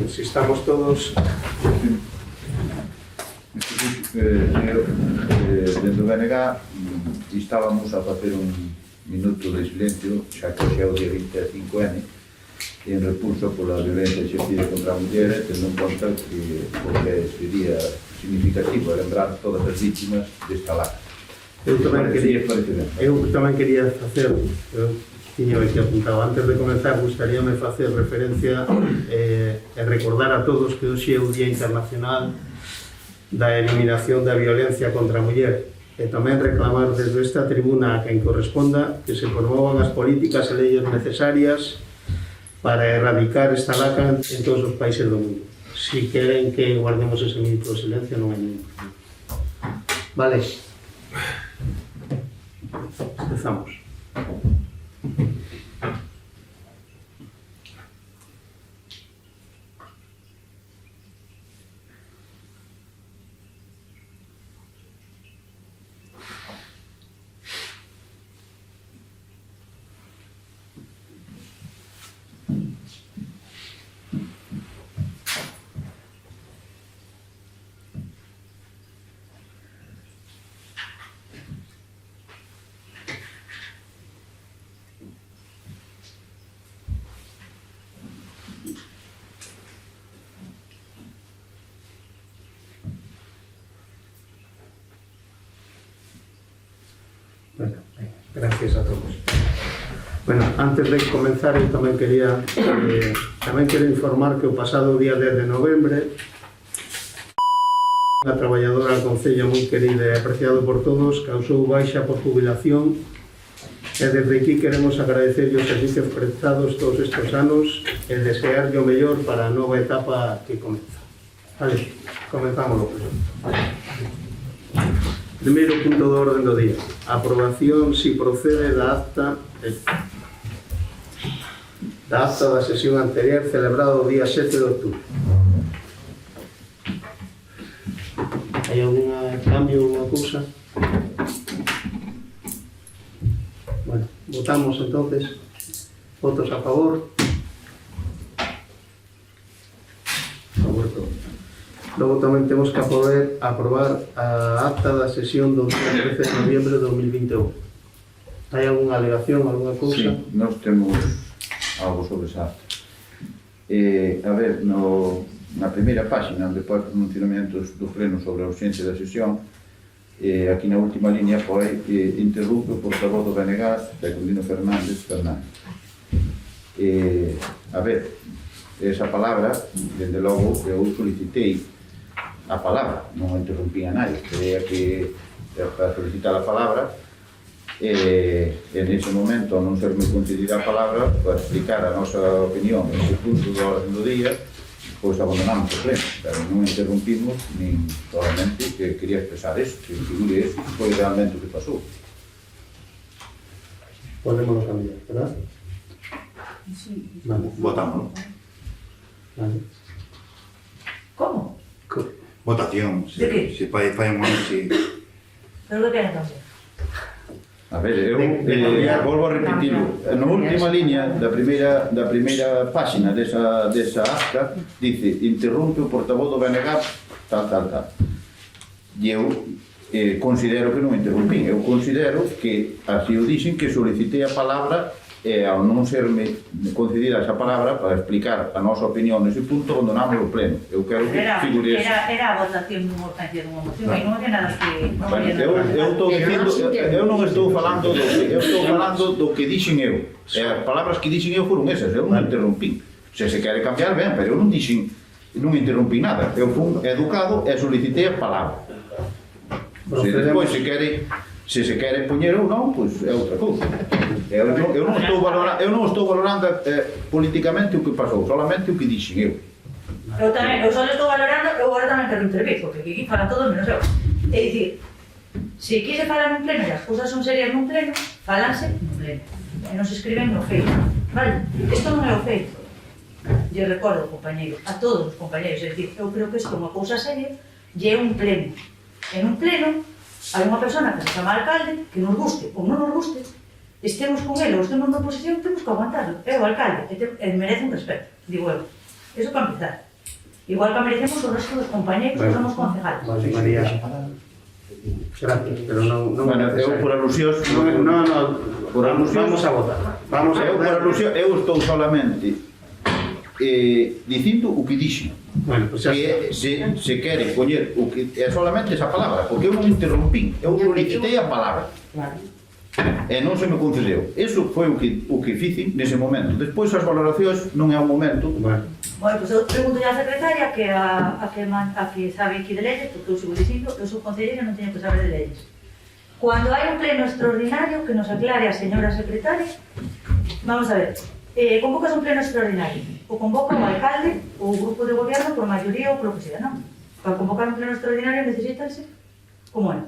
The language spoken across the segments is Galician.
Si estamos todos... Dentro do BNG estábamos a facer un minuto de silencio, xa que xa é o día 25N, en repulso pola violencia exercida contra a muller, tendo en conta que sería significativo lembrar todas as vítimas desta lacra. Eu tamén quería facer, eu tiño aquí apuntado, antes de comenzar gustaríame facer referencia e recordar a todos que hoxe é o Día Internacional da Eliminación da Violencia contra a Muller e tamén reclamar desde esta tribuna a quen corresponda que se promovan as políticas e leyes necesarias para erradicar esta lacra en todos os países do mundo. Si queren que guardemos ese minuto de silencio, non hai ningún problema. Vale. Empezamos. Bueno, gracias a todos. Bueno, antes de comenzar, eu tamén quero informar que o pasado día 10 de novembre a traballadora do Concello moi querida e apreciado por todos causou baixa por jubilación e desde aquí queremos agradecerlle os servicios prestados todos estes anos e desearlle o mellor para a nova etapa que comeza. Vale, comenzamos. Primeiro punto do orden do día. Aprobación, si procede, da acta da sesión anterior celebrada o día 7 de outubro. Hai algum cambio, alguna cousa? Bueno, votamos entonces. Votos a favor. Favor todo. Logo tamén temos que aprobar a acta da sesión do día 13 de noviembre de 2021. Hai algunha alegación, algunha cousa? Sí, nós temos algo sobre esa acta. A ver, na primeira página onde pode pronunciamentos do pleno sobre a urxencia da sesión, aquí na última línea pode interrumpe o portavoz do BNG, Secundino Fernández. A ver, esa palabra, dende logo, eu solicitei a palabra, non interrumpía a nadie, creía que para solicitar a palabra en ese momento, a non serme concedida a palabra para explicar a nosa opinión nese punto do orden do día, pois abandonamos o pleno, pero non interrumpimos nin solamente que quería expresar eso, que figure eso, que foi realmente o que pasou. Podemos cambiar, verdad? Sí. Vale. Votamos, ¿no? Vale. ¿Cómo? Votación. ¿De qué? Si fai un ano, si... ¿Pero qué queren cambiar? A ver, eu volvo a repetirlo. Na última línea da primeira páxina desa acta dice interrompe o portavoz do BNG tal. E eu considero que non interrumpín. Eu considero que así o dixen que solicitei a palabra e ao non serme concedida esa palabra para explicar a nosa opinión nese punto abandonamos o pleno. Eu quero que figure eso. Era a votación dunha urgencia dunha moción e non había nada que... Eu estou dicindo, eu non estou falando do que dixen eu. As palabras que dixen eu foron esas, eu non interrumpín. Se quere cambiar, ben, pero eu non dixen, non interrumpí nada. Eu fui educado e solicitei a palabra. Se despois se quere poñer ou non, pois é outra cousa. Eu non estou valorando políticamente o que pasou, solamente o que dixen eu. Eu só estou valorando, eu agora tamén quero intervir, porque aquí falan todos menos eu. É dicir, se quise falar nun pleno e as cousas son serias nun pleno, falanse nun pleno. E non se escriben no feito. Vale? Isto non é o feito. Eu recordo, compañeiro, a todos os compañeros, é dicir, eu creo que isto é unha cousa seria e é un pleno. En un pleno, hai unha persona que se chama alcalde, que nos guste ou non nos guste, estemos con ele ou estemos na oposición, temos que aguantarlo. É o alcalde, e merece un respeto, digo eu. Eso para empezar. Igual que merecemos o resto dos compañeros que somos concejales. Vale, María. Gracias, pero non Bueno, eu por alusións... No, Por alusións... vamos a votar. Vamos a Eu por votar. alusións, eu estou solamente dicindo o que dixen. Bueno, pues xa Que está. se quere coñer o que é solamente esa palabra, porque eu non interrompín, eu solicitei a palabra e non se me concedeu. Eso foi o que ficen nese momento. Despois as valoracións non é o momento. Bueno, Bueno, pues eu pregunto a secretaria que a que sabe aquí de leyes, porque eu sigo dicindo que eu sou concelleira e non teño que saber de leyes. Cuando hai un pleno extraordinario, que nos aclare a señora secretaria, vamos a ver, convocas un pleno extraordinario, o convoca o alcalde ou o grupo de gobierno por maioría ou por lo que sea, non? Para convocar un pleno extraordinario necesitanse, como é?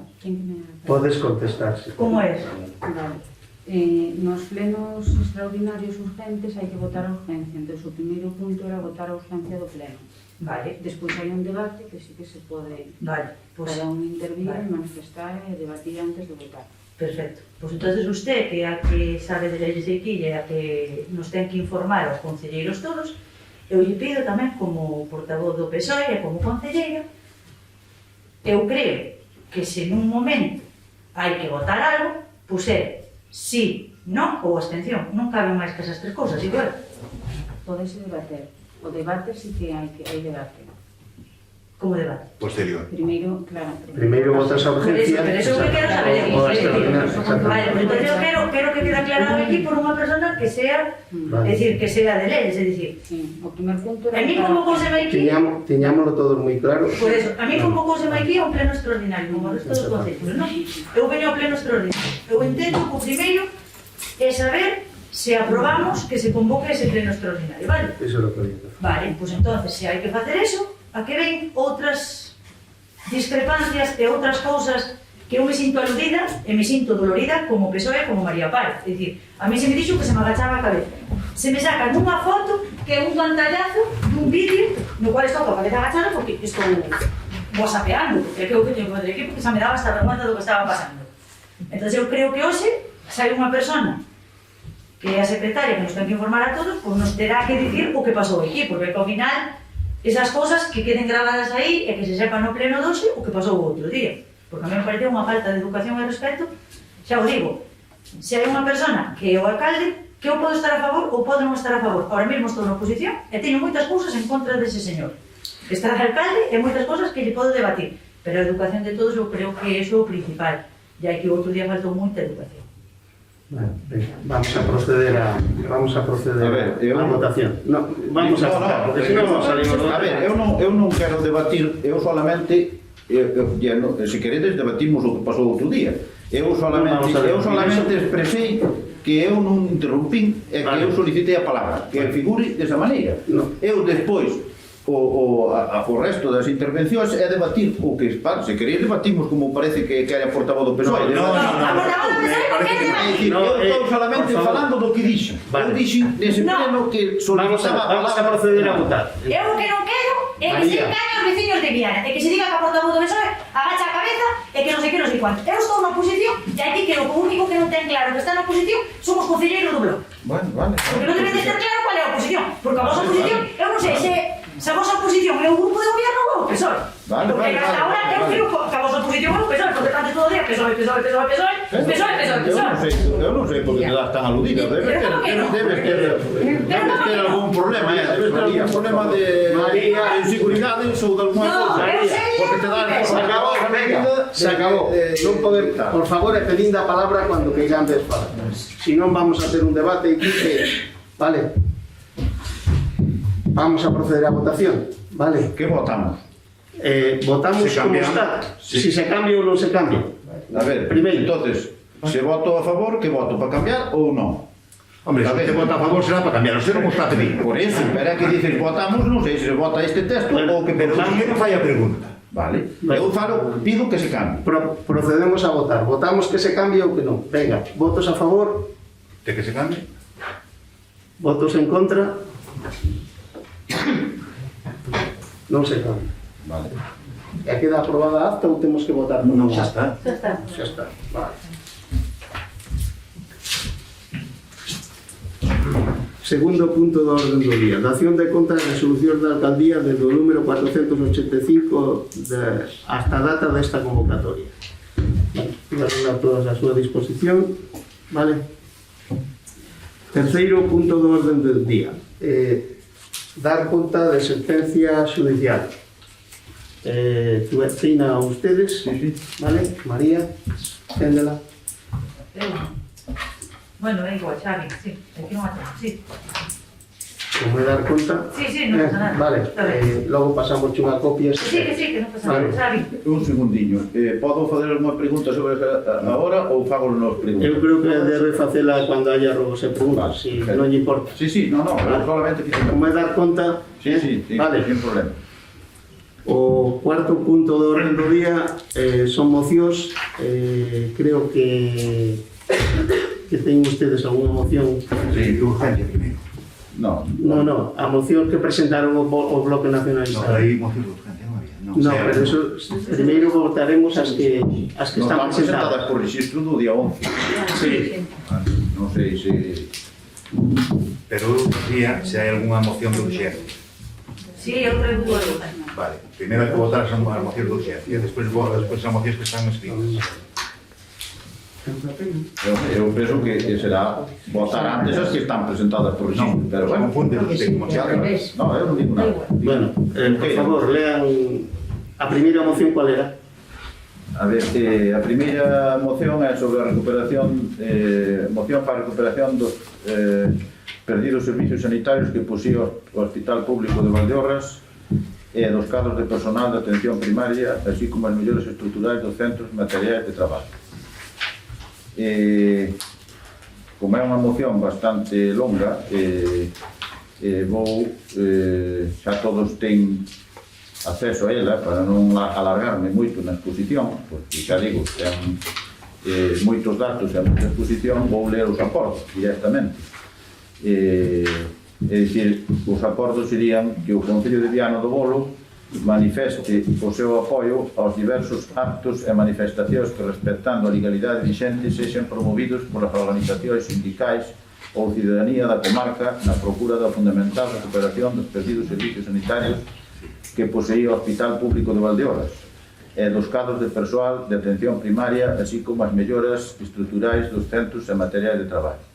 podes contestarse. Como é? Vale. Nos plenos extraordinarios urgentes hai que votar a urgencia. Entón, o primeiro punto era votar a urgencia do pleno. Vale, Despois hai un debate que sí que se pode vale, pues cada un intervir vale. e manifestar e debatir antes de votar. perfecto. Pues entonces usted, que é a que sabe de leyes de aquí e a que nos ten que informar aos concelleiros todos, eu lle pido tamén como portavoz do PSOE e como concelleira, eu creo que se nun momento hai que votar algo, pois é sí, non ou abstención. Non caben máis que esas tres cousas, igual. Podese debater. O debate sí que hai debate. Como debate. Posterior. Primeiro, claro. Primeiro votas a Por eso, urgencia. pero eso é o que quero saber aquí. O extraordinario, exactamente. Vale, pues entonces eu quero que quede aclarado aquí por unha persona que sea, Vale. é dicir, que sea de leyes, é dicir, Sí, o primer punto a mí convocouse aquí, Tiñámoslo todo moi claro. por eso, a mí convocouse aquí a un pleno extraordinario, como o resto dos concellos, non? Eu veño ao pleno extraordinario. Eu entendo que o primeiro é saber se aprobamos que se convoque ese pleno extraordinario, vale? Eso é o que había que hacer. Vale, pues entonces, se hai que facer eso, a que ven outras discrepancias e outras cousas que eu me sinto aludida e me sinto dolorida como PSOE e como María Paz. É dicir, a mí se me dixo que se me agachaba a cabeza. Se me sacan unha foto que é un pantallazo dun vídeo no cual estou coa cabeza agachada porque estou whatsappeando, porque é que eu teño que fazer aquí porque xa me daba esta vergonza do que estaba pasando. Entón eu creo que hoxe, se hai unha persona que é a secretaria que nos ten que informar a todos, pois nos terá que dicir o que pasou aquí, porque ao final esas cousas que queden grabadas aí e que se sepa no pleno doce o que pasou o outro día. Porque a mí me parece unha falta de educación e respeto. Xa o digo, se hai unha persona que é o alcalde, que eu podo estar a favor ou podo non estar a favor. Ahora mesmo estou na oposición e teño moitas cousas en contra dese señor. Está de alcalde e moitas cousas que lle podo debatir. Pero a educación de todos eu creo que iso é o principal. E hai que outro día faltou moita educación. Bueno, venga, vamos a proceder a A ver, a votación. No, vamos a votar, porque si non salimos do... A ver, eu non quero debatir, eu solamente se queredes debatimos o que pasou outro día. Eu solamente expresei que eu non interrompín e que eu solicitei a palabra, que figure desa maneira. No. Eu despois o resto das intervencións é debatir o que se queréis debatimos como parece que hai a portavoz do PSOE. A portavoz do PSOE, por que debatir? Eu estou solamente falando do que dixen. Eu dixen nese pleno que solicitaba Vamos a proceder a votar. Eu o que non quero é que se engañen os veciños de Viana, e que se diga que a portavoz do PSOE agacha a cabeza e que non sei que, non sei cuánto. Eu estou na oposición e aquí que o único que non ten claro que está na oposición son os concelleiros do bloque. Bueno, vale. Porque non debe de ter claro cual é a oposición, porque a vosa oposición, eu non sei se a vosa oposición é o grupo de gobierno ou o PSOE. Vale, Porque vale, hasta ahora eu creo que a vosa oposición é o PSOE, porque tanto todo o día PSOE. Eu non sei por que te das tan aludida. Debes ter algún problema, debes ter algún problema de inseguridade ou de alguna cousa. Porque te das por acabou, Se acabou. Non poder, por favor, e pedindo a palabra cando queirades falar. Si non vamos a ter un debate aquí que... Vale. Vamos a proceder a votación. Vale. que votamos? Votamos Se como cambia. está. Si se cambia ou non se cambia. A ver, Primeiro. entonces, se voto a favor, que voto para cambiar ou non? Hombre, se usted vota a favor será para cambiar, usted non o está a pedir. Por eso, espera que dices votamos, non sei se vota este texto ou que Pero votamos. si non fai a pregunta. Vale, eu pido que se cambie. Procedemos a votar. Votamos que se cambie ou que non. Venga, votos a favor, De que se cambie? votos en contra. Non se cambia. Vale. E queda aprobada a acta ou temos que votar? por Non, unha xa acta? está. Xa está. Xa está. Vale. Segundo punto do orden do día. Dación de conta das resolucións da alcaldía desde o número 485 hasta a data desta convocatoria. Vale, a todas a súa disposición. Vale. Terceiro punto do orden do día. Dar conta de sentencia judicial. Fina a ustedes. Sí, sí. Vale. María, téndela. Bueno, é igual, Xavi, sí, aquí non atendo, sí. Como é dar conta? Sí, non pasa nada. Vale, Está ben. logo pasamos unha copia. Que non pasa nada, Vale. Xavi. Un segundiño. Podo fazer unha pregunta sobre agora ou fago nos preguntas? Eu creo que debe facela cando haya robos e preguntas, si non lle importa. Sí, sí, no, Vale. solamente quise... Como é dar conta? Sí, sí, Vale. sin problema. O cuarto punto do orden do día son mocións. Creo que teñen ustedes algunha moción. Sí, de urgencia primeiro. No, No, a moción que presentaron o Bloque No, Nacionalista. aí moción de urgencia non había. No, pero eso primeiro votaremos as que no están están presentadas presentadas. por registro do día 11. Sí. Non sei se... Pero eu decía se hai algunha moción de urgencia. Sí, eu traigo dúas. Vale, primeiro hai que votar as mocións de urgencia, despois as mocións que están escritas. Eu penso que será votar antes as que están presentadas por registro, Non, pero se bueno. confunde os textos. No, eu non digo nada. Bueno, por favor, lean a primeira moción cual era. A ver, a primeira moción é sobre a recuperación, moción para a recuperación dos perdidos servicios sanitarios que posee o Hospital Público de Valdeorras e dos cadros de personal de atención primaria, así como as mellores estruturais dos centros materiais de traballo. Como é unha moción bastante longa, xa todos ten acceso a ela para non alargarme moito na exposición, porque xa digo, ten moitos datos e moita exposición, vou ler os acordos directamente. É dicir, os acordos serían que o Concello de Viana do Bolo manifeste o seu apoio aos diversos actos e manifestacións que, respectando a legalidade vixente, sexan promovidos polas organizacións sindicais ou cidadanía da comarca na procura da fundamental recuperación dos perdidos servicios sanitarios que poseía o Hospital Público de Valdeorras e dos cadros de persoal de atención primaria, así como as melloras estruturais dos centros e materiais de traballo.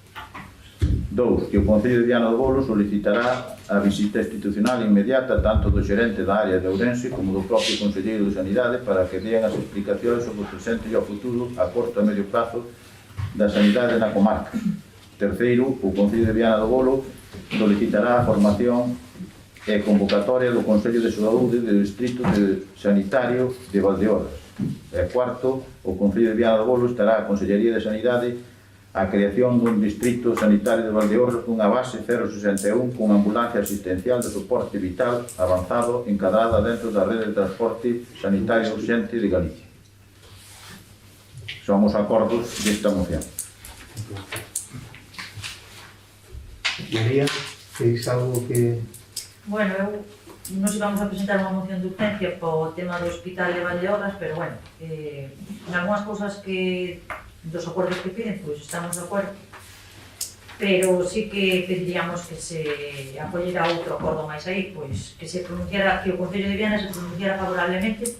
2. Que o Concello de Viana do Bolo solicitará a visita institucional inmediata tanto do xerente da área de Ourense como do propio Conselleiro de Sanidade para que dean as explicacións sobre o presente e o futuro a corto e medio prazo da sanidade na comarca. 3. O Concello de Viana do Bolo solicitará a formación e convocatoria do Consello de Saúde do Distrito Sanitario de Valdeorras. E 4. O Concello de Viana do Bolo estará a Consellería de Sanidade a creación dun distrito sanitario de Valdeorras cunha base 061 con ambulancia asistencial de soporte vital avanzado encadrada dentro da rede de transporte sanitario urgente de Galicia. Son os acordos desta moción. María, ¿tenéis algo que...? Bueno, nos íbamos a presentar unha moción de urgencia po tema do Hospital de Valdeorras, pero bueno, en algunhas cousas que dos acordos que piden, pois estamos de acordo, pero sí que pediríamos que se acollera outro acordo máis aí, pois que se pronunciara, que o Concello de Viana se pronunciara favorablemente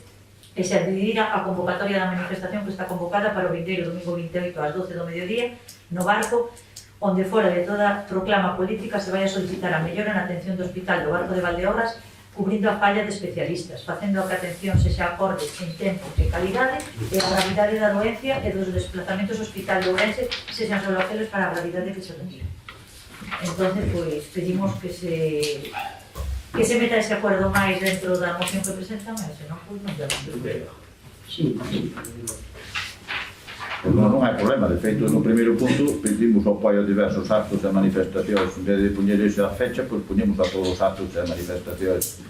e se adhirira a convocatoria da manifestación que está convocada para o vindeiro domingo 28 ás 12 do mediodía no Barco, onde fora de toda proclama política se vai a solicitar a mellora na atención do Hospital do Barco de Valdeorras, cubrindo a falla de especialistas, facendo a que a atención sexa acorde en tempo e calidade e a gravidade da doencia e dos desplazamentos ao Hospital de Ourense sexan soluciones para a gravidade que se retira. Entón, pois, pedimos que se meta ese acordo máis dentro da moción que presentan, e senón, pois, non debemos. Sí. Non hai problema, de feito, no primeiro punto pedimos o apoio a diversos actos e manifestacións, en vez de poñer esa fecha, pois poñemos a todos os actos e manifestacións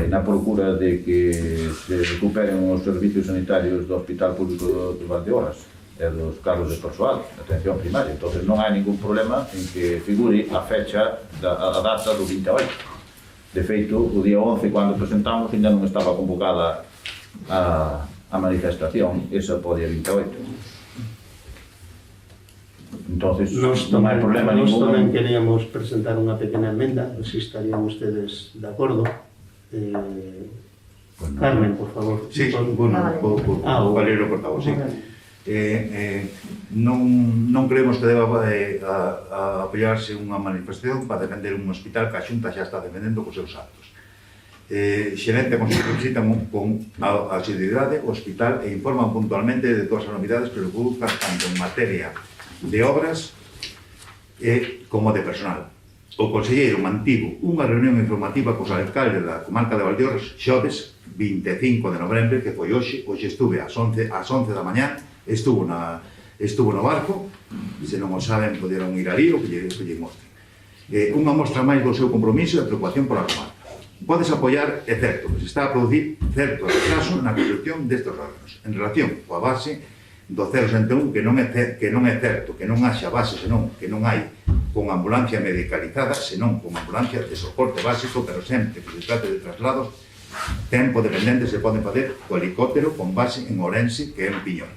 na procura de que se recuperen os servicios sanitarios do Hospital Público de Valdeorras e dos cargos de persoal, de atención primaria. Entón non hai ningún problema en que figure a fecha, a data do 28. De feito, o día 11, cando presentamos, ainda non estaba convocada a manifestación, esa po día 28. entonces Nos non hai problema tamén ningún. queríamos presentar unha pequena emenda, se estarían ustedes de acordo. Carmen, por favor. Sí, bueno, Valero portavoz, sí. Non creemos que deba apoiarse unha manifestación para defender un hospital que a Xunta xa está defendendo cos seus actos. Xerente considera que visitan con asiduidade o hospital e informan puntualmente de todas as novidades que se produzcan tanto en materia de obras como de personal. O conselleiro mantivo unha reunión informativa cos alcaldes da comarca de Valdeorras xoves 25 de novembro, que foi hoxe estuve ás 11 da mañá, estuvo no barco, se non o saben poderon ir ali o que lle mostre. Unha mostra máis do seu compromiso e a preocupación pola comarca. Podes apoiar, é certo, que se está a producir certo retraso na construcción destes órganos en relación coa base do 061, que non é certo, que non haxa base, senón que non hai con ambulancia medicalizada, senón con ambulancia de soporte básico, pero sempre que se trate de traslados, tempo dependente se poden facer co helicóptero con base en Ourense, que é en Piñón.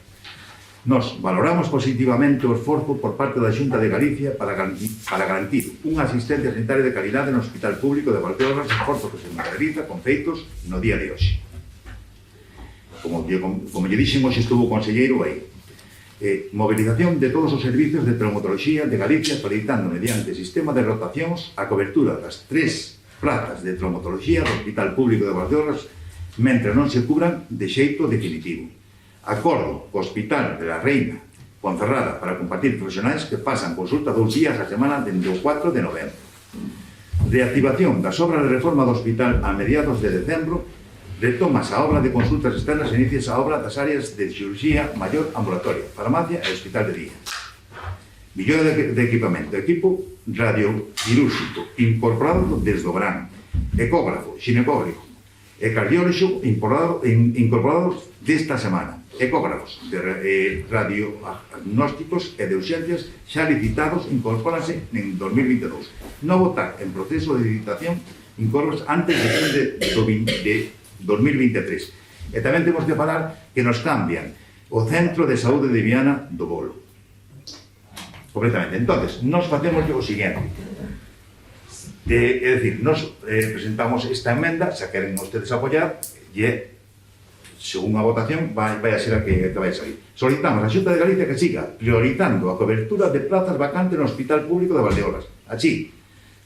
Nos valoramos positivamente o esforzo por parte da Xunta de Galicia para garantir unha asistencia sanitaria de calidade no Hospital Público de Valdeorras, esforzo que se materializa con feitos no día de hoxe. Como lle dixen, hoxe estuvo o conselleiro aí. Movilización de todos os servicios de traumatoloxía de Galicia, solicitando mediante sistema de rotacións a cobertura das 3 plazas de traumatoloxía do Hospital Público de Valdeorras, mentre non se cubran de xeito definitivo. Acordo co Hospital de la Reina Ponferrada para compartir profesionais que pasan consulta 2 días a semana dende o 4 de novembro. Reactivación das obras de reforma do hospital a mediados de decembro, retomas a obra de consultas externas e inicias a obra das áreas de cirurxía maior ambulatoria, farmacia e hospital de día. Millora de equipamento, equipo radioquirúrxico incorporado desde o verán, ecógrafo, xinecógrafo e cardióloxo incorporados desta semana, ecógrafos de radiodiagnósticos e de urxencias xa licitados incorpóranse en 2022. Novo TAC en proceso de licitación incorporas antes de 2023. E tamén temos que falar que nos cambian o Centro de Saúde de Viana do Bolo. Completamente. Entonces, nos facemos o seguinte. É dicir, nos presentamos esta emenda, se queren ustedes apoiar, e según a votación vai a ser a que vai salir. Solicitamos a Xunta de Galicia que siga priorizando a cobertura de plazas vacantes no Hospital Público de Valdeorras, así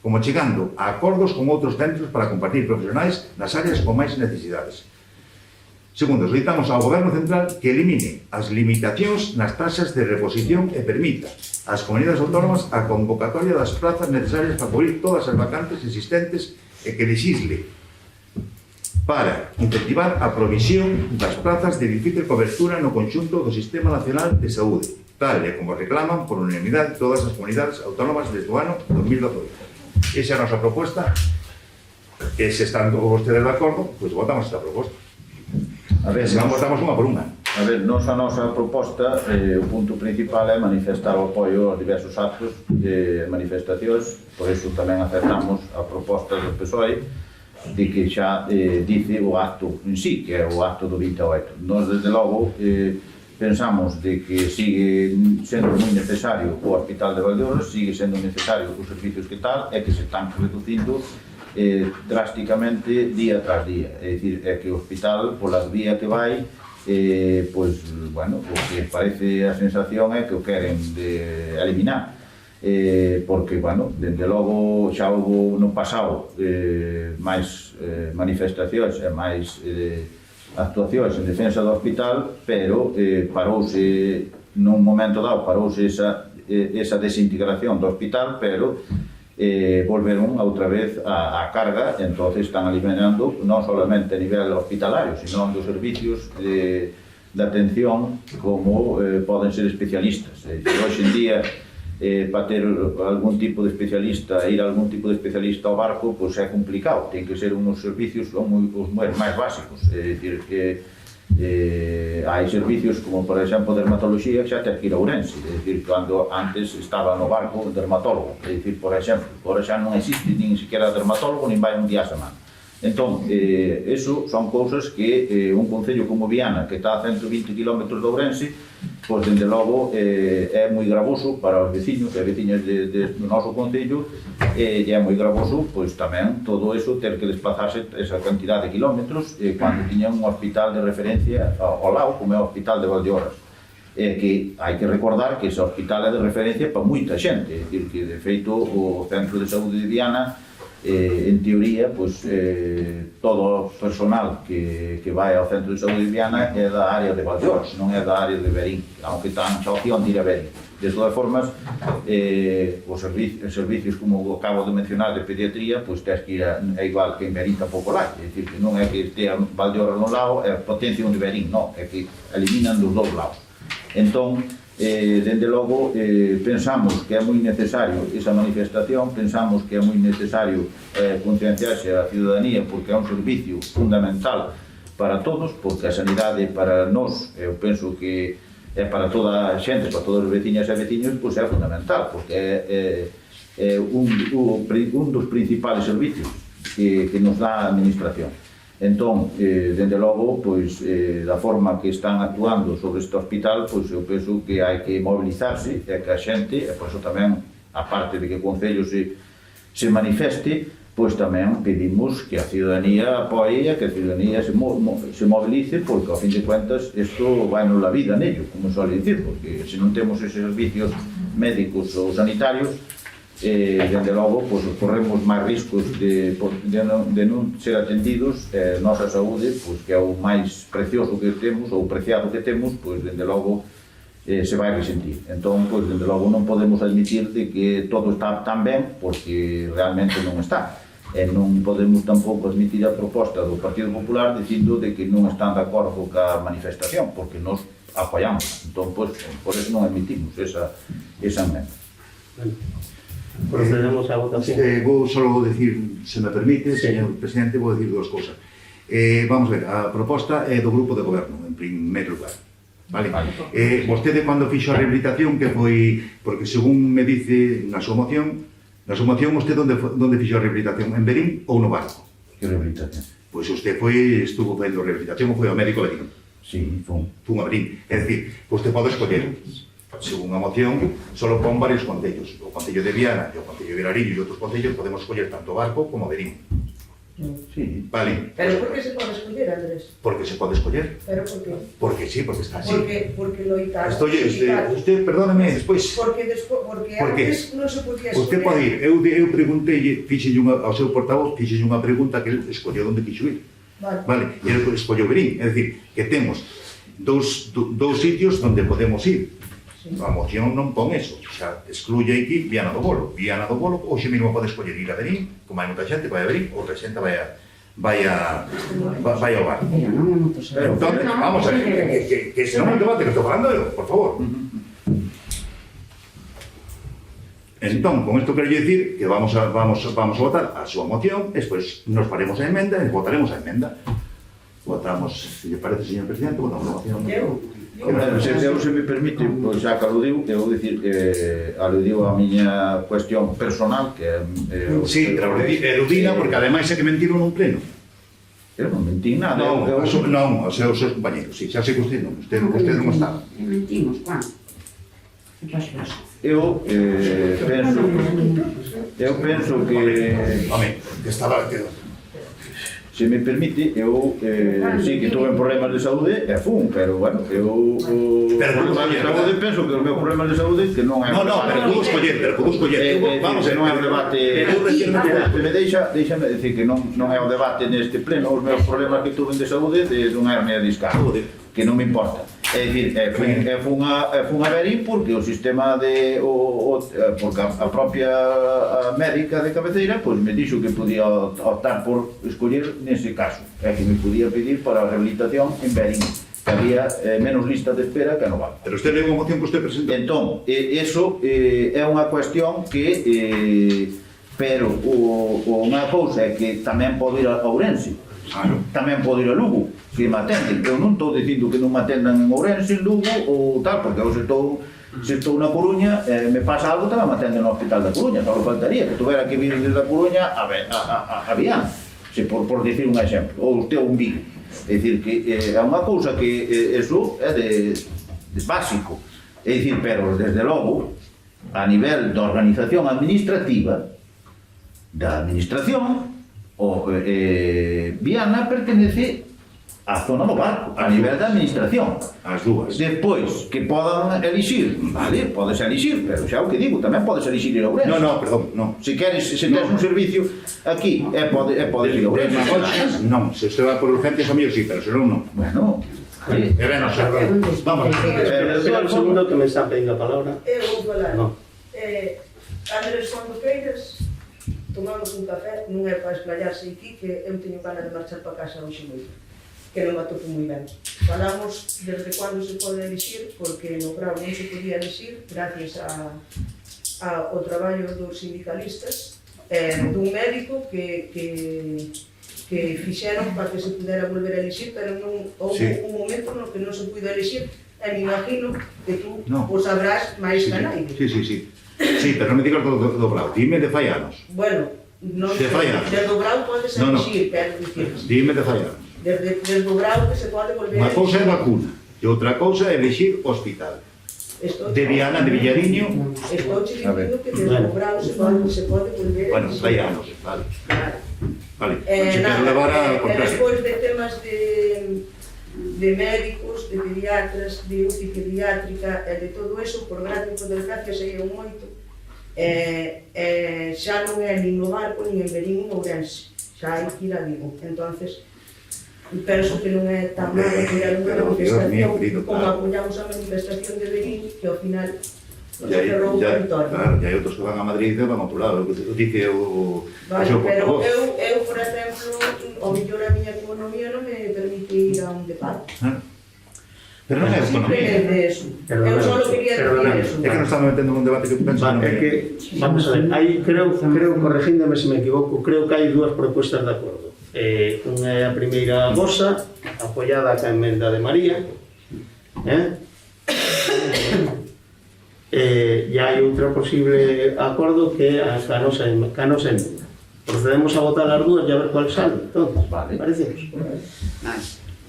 como chegando a acordos con outros centros para compartir profesionais nas áreas con máis necesidades. Segundo, solicitamos ao Goberno Central que elimine as limitacións nas taxas de reposición e permita ás comunidades autónomas a convocatoria das plazas necesarias para cubrir todas as vacantes existentes e que legisle para incentivar a provisión das plazas de difícil cobertura no conxunto do Sistema Nacional de Saúde, tal e como reclaman por unanimidade todas as comunidades autónomas desde o ano 2018. Esa é a nosa proposta, que se están vostedes de acordo, pois votamos esta proposta. A ver, Se non votamos unha por unha. A ver, a nosa proposta, o punto principal é manifestar o apoio aos diversos actos de manifestacións, por iso tamén aceptamos a proposta do PSOE de que xa dice o acto en sí, que é o acto do 28. Nós, desde logo, pensamos de que sigue sendo moi necesario o Hospital de Valdeorras, sigue sendo necesario os servicios que tal, e que se están reducindo drásticamente día tras día. É dicir, é que o hospital, pola vía que vai, pois, bueno, o que parece a sensación é que o queren de eliminar, porque, bueno, dende logo xa houve no pasado máis manifestacións e máis actuacións en defensa do hospital, pero parouse, nun momento dado, parouse esa desintegración do hospital, pero volveron outra vez a carga, entonces están eliminando non solamente a nivel hospitalario, sino dos servicios de atención como poden ser especialistas. Hoxe en día, para ter algún tipo de especialista, ir a algún tipo de especialista ao barco, pois é complicado, ten que ser uns servicios os máis básicos, é dicir que hai servicios como, por exemplo, dermatoloxía, que xa ten que ir a Ourense, é dicir, cando antes estaba no barco o dermatólogo, é dicir, por exemplo, agora xa non existe nin siquiera dermatólogo, nin vai un día a semana. Entón, eso son cousas que un concello como Viana, que está a 120 km de Ourense, pois, dende logo, é moi gravoso para os veciños e veciñas do noso concello, e é moi gravoso, pois, tamén, todo eso, ter que desplazarse esa cantidad de kilómetros cando tiñan un hospital de referencia ao lado, como é o Hospital de Valdeorras. Que hai que recordar que ese hospital é de referencia para moita xente, é dicir, que, de feito, o Centro de Saúde de Viana, en teoría, pois, todo o personal que vai ao Centro de Saúde de Viana é da área de Valdeorras, non é da área de Verín, aunque tan xa opción de ir a Verín. De todas formas, os servicios, como acabo de mencionar, de pediatría, pois tens que ir é igual que en Verín tampouco lá, é dicir, que non é que estea Valdeorras no lado, é potencia de Verín, non, é que eliminan dos dous lados. Entón, dende logo, pensamos que é moi necesario esa manifestación, pensamos que é moi necesario concienciarse a ciudadanía, porque é un servicio fundamental para todos, porque a sanidade para nós, eu penso que é para toda a xente, para todas as veciñas e veciños, pois é fundamental, porque é un dos principales servicios que nos dá a administración. Entón, dende logo, pois, da forma que están actuando sobre este hospital, pois eu penso que hai que mobilizarse, e que a xente, e por eso tamén, a parte de que o Concello se manifeste, pois tamén pedimos que a ciudadanía apoie, que a ciudadanía se movilice, porque, ao fin de cuentas, isto vai nos la vida nello, como suele dicir, porque se non temos eses servicios médicos ou sanitarios, dende logo, pois, corremos máis riscos de non ser atendidos, nosa saúde, pois, que é o máis precioso que temos, ou preciado que temos, pois, dende logo, se vai resentir. Entón, pois, dende logo, non podemos admitir de que todo está tan ben, porque realmente non está. E non podemos tampouco admitir a proposta do Partido Popular dicindo de que non están de acordo ca manifestación, porque nos apoiamos. Entón, pois, por eso non admitimos esa emenda. Procedemos a votación. Vou só decir, se me permite, señor presidente, vou decir dúas cousas. Vamos ver, a proposta é do grupo de goberno, en primeiro lugar. Vale? Vostede, cando fixo a rehabilitación, que foi, porque según me dice na súa moción, vostede onde fixo a rehabilitación? En Verín ou no Barco? Que rehabilitación? Pois usted estuvo fazendo rehabilitación ou foi ao médico Verín? Sí, Fun a Verín. É dicir, vostede pode escoller. Según a moción, só pon varios concellos. O Concello de Viana e o Concello de Vilarillo e outros concellos podemos escoller tanto Barco como Verín. Sí. Vale. ¿Pero por qué se puede escoger, Andrés? Porque se pode escoller. ¿Pero por qué? Porque sí, porque está así. Porque lo itaron. Usted, perdóneme, despois... Porque antes non se podía escoger. Usted pode ir. Eu preguntei, fixelle ao seu portavoz, fixelle unha pregunta que ele escolleu onde quixo ir. Vale. E ele escolleu Verín. É dicir, que temos dous sitios onde podemos ir. A moción non pon eso, xa excluye aquí Viana do Bolo. Viana do Bolo, hoxe mesmo pode escoller ir a Verín, como hai moita xente, vai a Verín, outra xente vai ao Barco. Entón, vamos a ver, que ese non é un debate que estou falando eu, por favor. Entón, con isto quero dicir que vamos a votar a súa moción, despois nos faremos a emenda e votaremos a emenda. Votamos, se lle parece, señor presidente, votamos a moción. Se me permite, pois xa que aludiu, eu vou dicir que aludiu a miña cuestión personal, que é... Sí, pero eludina, porque ademais é que mentiron nun pleno. Eu non mentín nada. Non, os seus compañeros, sí, xa sei que usted non estaba. Mentimos, Juan. Que pasou? Eu penso que... Home, que estaba... Se me permite, eu sí que tuve problemas de saúde e fun, pero bueno, eu problemas de saúde penso que os meus problemas de saúde que non é un debate. No, pero pudo escoller, vamos, non é un debate. Deixame decir que non é un debate neste pleno, os meus problemas que tuve de saúde de unha hernia discal, que non me importa. É dicir, fun a Verín porque o sistema porque a propia médica de cabeceira pois me dixo que podía optar por escoller nese caso, é que me podía pedir para a rehabilitación en Verín, que había menos lista de espera que no Val. Pero usted leu unha moción que usted presentou. Entón, eso é unha cuestión que pero unha cousa é que tamén pode ir a Ourense. Tamén pode ir a Lugo, se me atenden. Eu non estou dicindo que non me atendan en Ourense, en Lugo ou tal, porque eu se estou na Coruña, me pasa algo, tamén me atenden no Hospital da Coruña, só faltaría que tuvera que vir desde a Coruña a Viana. se por dicir un exemplo, ou usted un Vigo. É dicir, que é unha cousa que eso é de básico. É dicir, pero desde logo, a nivel da organización administrativa, da administración, Viana pertenece á zona do Barco, a nivel da administración. As dúas. Despois, que podan elixir, vale, podes elixir, pero xa o que digo, tamén podes elixir ir a Ourense. No, perdón, non. Se queres, se tens un servicio aquí, podes ir a Ourense. Non, se se va por urgencias a mellor sí, pero se non, non. Bueno, E ben, vamos. Espera un segundo que me están pedindo a palabra. Eu vou falar. No. Andrés, cando queiras, tomamos un café, non é para esplayarse aquí, que eu teño ganas de marchar para casa hoxe moito, que non me atopo moi ben. Falamos desde cando se pode elixir, porque no Grau non se podía elixir, gracias ao traballo dos sindicalistas, dun médico que fixeron para que se pudera volver a elixir, pero non houve un momento no que non se puido elixir, e me imagino que tú o sabrás máis que nai. Sí, pero non me digas do Brau, dime de fai anos. Bueno, non De fai anos. desde o Grau podes elixir, pero dicir, Dime de fai anos. desde o Grau que se pode volver Unha a cousa é elixir. vacuna, e outra cousa é elixir hospital. De Viana, de Villariño, Estou che dicindo que desde o Grau se pode volver a bueno, elixir. fai anos, vale. Claro. Vale, se quero levar a contrario. Despois de temas de médicos, de pediatras, de UCI pediátrica e de todo eso, por gracia e por desgracia saíron moito, xa non é nin no Barco, nin en Verín, nin Ourense, xa hai que ir a Vigo. Entonces, penso que non é tan malo apoiar unha manifestación como apoiamos a manifestación de Verín, que ao final Ya cerrou o territorio. claro, hai outros que van a Madrid e van a outro lado, dice o Vale, seu pero portavoz. eu, por exemplo, ao mellor a miña economía non me permite ir a un debate. Pero non é economía. Simplemente eso. Eu só quería decir eso. É que non estamos metendo nun debate que penso É que, vamos a ver, aí creo, corregíndome se me equivoco, creo que hai dúas propuestas de acordo. Unha é a primeira vosa, apoiada ca emenda de María, e hai outra posible acordo que é a nosa emenda. Procedemos a votar as dúas e a ver cuál sale, entonces, Vale. parecemos.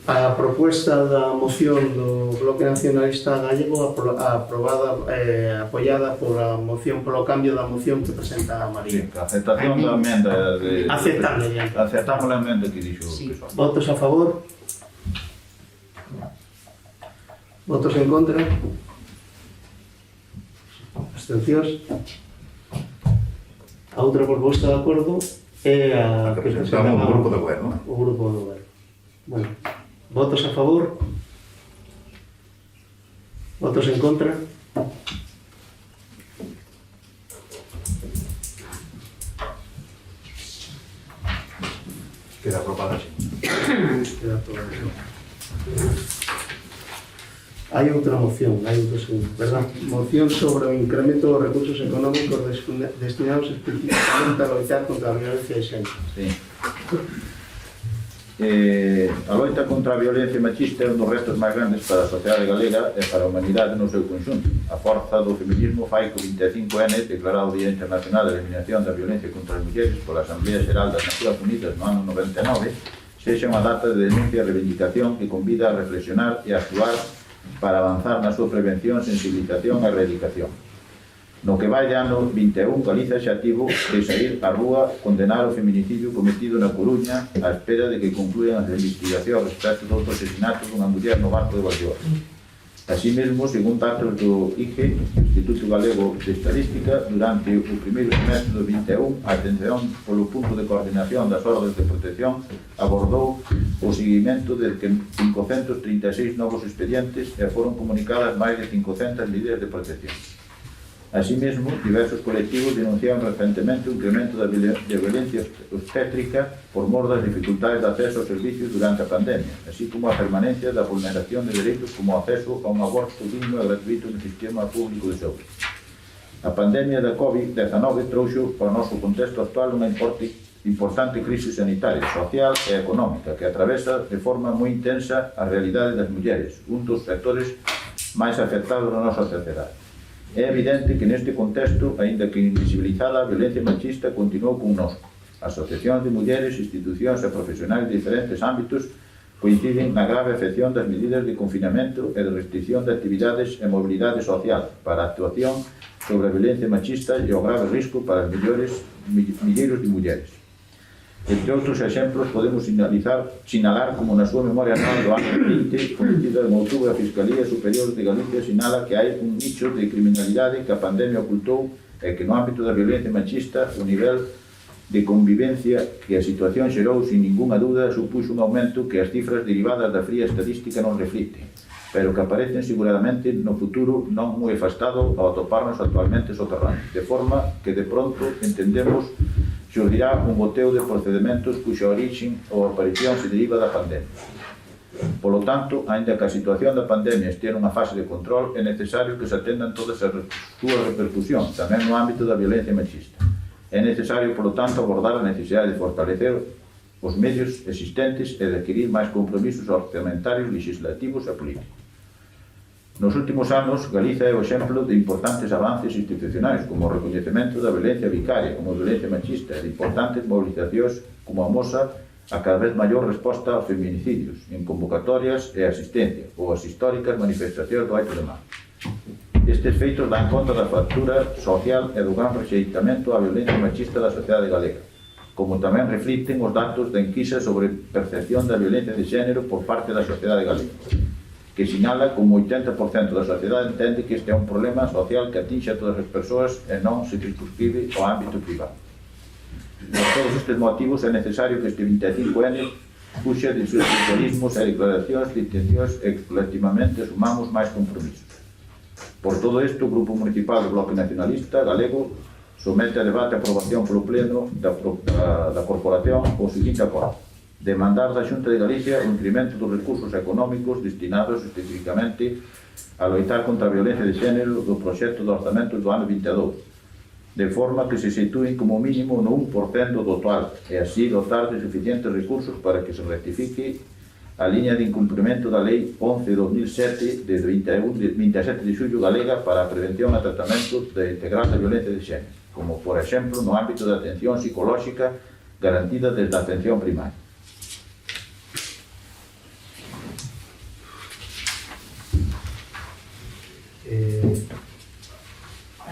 A proposta da moción do Bloque Nacionalista Gallego aprobada, apoiada pola moción, polo cambio da moción que presenta a María. Sí, a aceptación da emenda de... Aceptable, ya. Aceptamos a emenda que dixo o pessoal. Votos a favor? Votos en contra? Abstencións? A outra proposta de acordo é a que presentamos o grupo do goberno. O grupo do goberno. Bueno, votos a favor? Votos en contra? Queda aprobada así. Queda aprobado. Hai outra moción, hai outro segundo, verdad? Moción sobre o incremento dos recursos económicos destinados especificamente a loitar contra a violencia de xénero. Sí. A loita contra a violencia machista é un dos restos máis grandes para a sociedade galega e para a humanidade no seu conxunto. A forza do feminismo fai que o 25N, declarado Día Internacional de Eliminación da Violencia contra as Mulleres pola Asamblea Xeral das Nacións Unidas no ano 99, sexa unha data de denuncia e reivindicación que convida a reflexionar e a actuar para avanzar na súa prevención, sensibilización e erradicación. No que vai de ano 21, Galiza xa tivo de sair á rúa condenar o feminicidio cometido na Coruña á espera de que concluyan as investigacións respecto do outro asesinato dunha muller no Barco de Valdeorras. Así mesmo, según datos do IGE, Instituto Galego de Estadística, durante o primeiro semestre do 21, a atención polo punto de coordinación das ordes de protección abordou o seguimento de 536 novos expedientes e foron comunicadas máis de 500 medidas de protección. Así mesmo, diversos colectivos denunciaron recentemente o incremento da violencia obstétrica por mor das dificultades de acceso aos servicios durante a pandemia, así como a permanencia da vulneración de dereitos como o acceso a un aborto digno e gratuito no sistema público de saúde. A pandemia da COVID-19 trouxo para o noso contexto actual unha importante crise sanitaria, social e económica que atravesa de forma moi intensa a realidade das mulleres, un dos sectores máis afectados na nosa sociedade. É evidente que neste contexto, aínda que invisibilizada, a violencia machista continuou connosco, Asociacións de mulleres, institucións e profesionais de diferentes ámbitos coinciden na grave afección das medidas de confinamento e de restricción de actividades e mobilidade social para a actuación sobre a violencia machista e o grave risco para as milleiros de mulleres. Entre outros exemplos, podemos sinalar como na súa memoria anual do ano 20, cometida en outubro a Fiscalía Superior de Galicia sinala que hai un nicho de criminalidade que a pandemia ocultou e que no ámbito da violencia machista o nivel de convivencia que a situación xerou sin ninguna dúda supuxo un aumento que as cifras derivadas da fría estadística non reflicten, pero que aparecen seguradamente no futuro non moi afastado ao atoparnos actualmente soterranos, de forma que de pronto entendemos xurdirá un boteo de procedimentos cuxa orixen ou aparición se deriva da pandemia. Polo tanto, aínda que a situación da pandemia estea nunha fase de control, é necesario que se atendan todas as súas repercusións, tamén no ámbito da violencia machista. É necesario, polo tanto, abordar a necesidade de fortalecer os medios existentes e de adquirir máis compromisos orçamentarios, legislativos e políticos. Nos últimos anos, Galiza é o exemplo de importantes avances institucionais, como o recoñecemento da violencia vicaria, como a violencia machista, e de importantes movilizacións como a mosa a cada vez maior resposta aos feminicidios, en convocatorias e asistencia, ou as históricas manifestacións do 8 de marzo. Estes feitos dan conta da factura social e do gran rexeitamento á violencia machista da sociedade galega, como tamén reflicten os datos da enquisa sobre percepción da violencia de xénero por parte da sociedade galega, que sinala como 80% da sociedade entende que este é un problema social que atinxe a todas as persoas e non se circunscribe ao ámbito privado. Por todos estes motivos é necesario que este 25N puxe de seus simbolismos e declaracións de intencións e colectivamente sumamos máis compromisos. Por todo isto, o Grupo Municipal do Bloque Nacionalista Galego somete a debate e aprobación polo Pleno da Corporación o seguinte acordo: demandar da Xunta de Galicia o incremento dos recursos económicos destinados especificamente a loitar contra a violencia de xénero do proxecto de orzamentos do ano 22, de forma que se situen como mínimo no 1% do total e así dotar de suficientes recursos para que se rectifique a liña de incumprimento da Lei 11/2007 de 27 de xullo galega para a prevención e tratamento integral da violencia de xénero, como, por exemplo, no ámbito da atención psicolóxica garantida desde a atención primaria.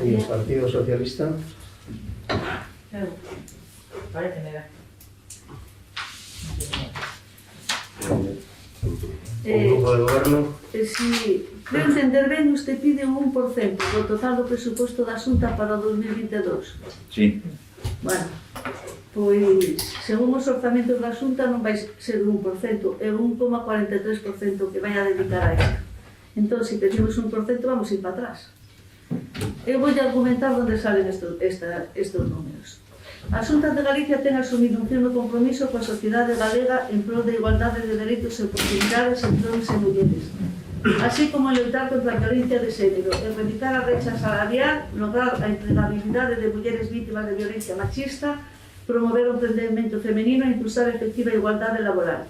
¿Y el Partido Socialista? Parece, me da. O grupo de goberno? Si creo entender ben, usted pide un 1% do total do presuposto da Xunta para o 2022. Sí. Bueno, pois, según os orzamentos da Xunta non vai ser un 1%, é un 1,43% que vai a dedicar a isto. Entón, se pedimos un 1%, vamos ir para atrás. Eu vou argumentar onde salen estes números. A Xunta de Galicia ten asumido un firme compromiso coa sociedade galega en prol de igualdade de dereitos e oportunidades entre homens e mulleres, así como en loitar contra a violencia de xénero, erradicar a brecha salarial, lograr a empregabilidade de mulleres vítimas de violencia machista, promover o emprendemento femenino e impulsar a efectiva igualdade laboral.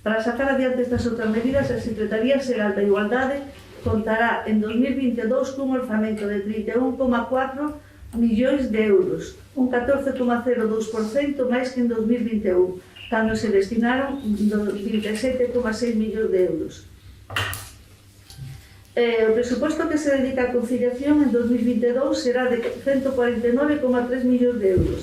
Para sacar adiante estas outras medidas, a Secretaría Xeral da Igualdade contará en 2022 cun orzamento de 31,4 millóns de euros, un 14,02% máis que en 2021, cando se destinaron 27,6 millóns de euros. O presuposto que se dedica á conciliación en 2022 será de 149,3 millóns de euros,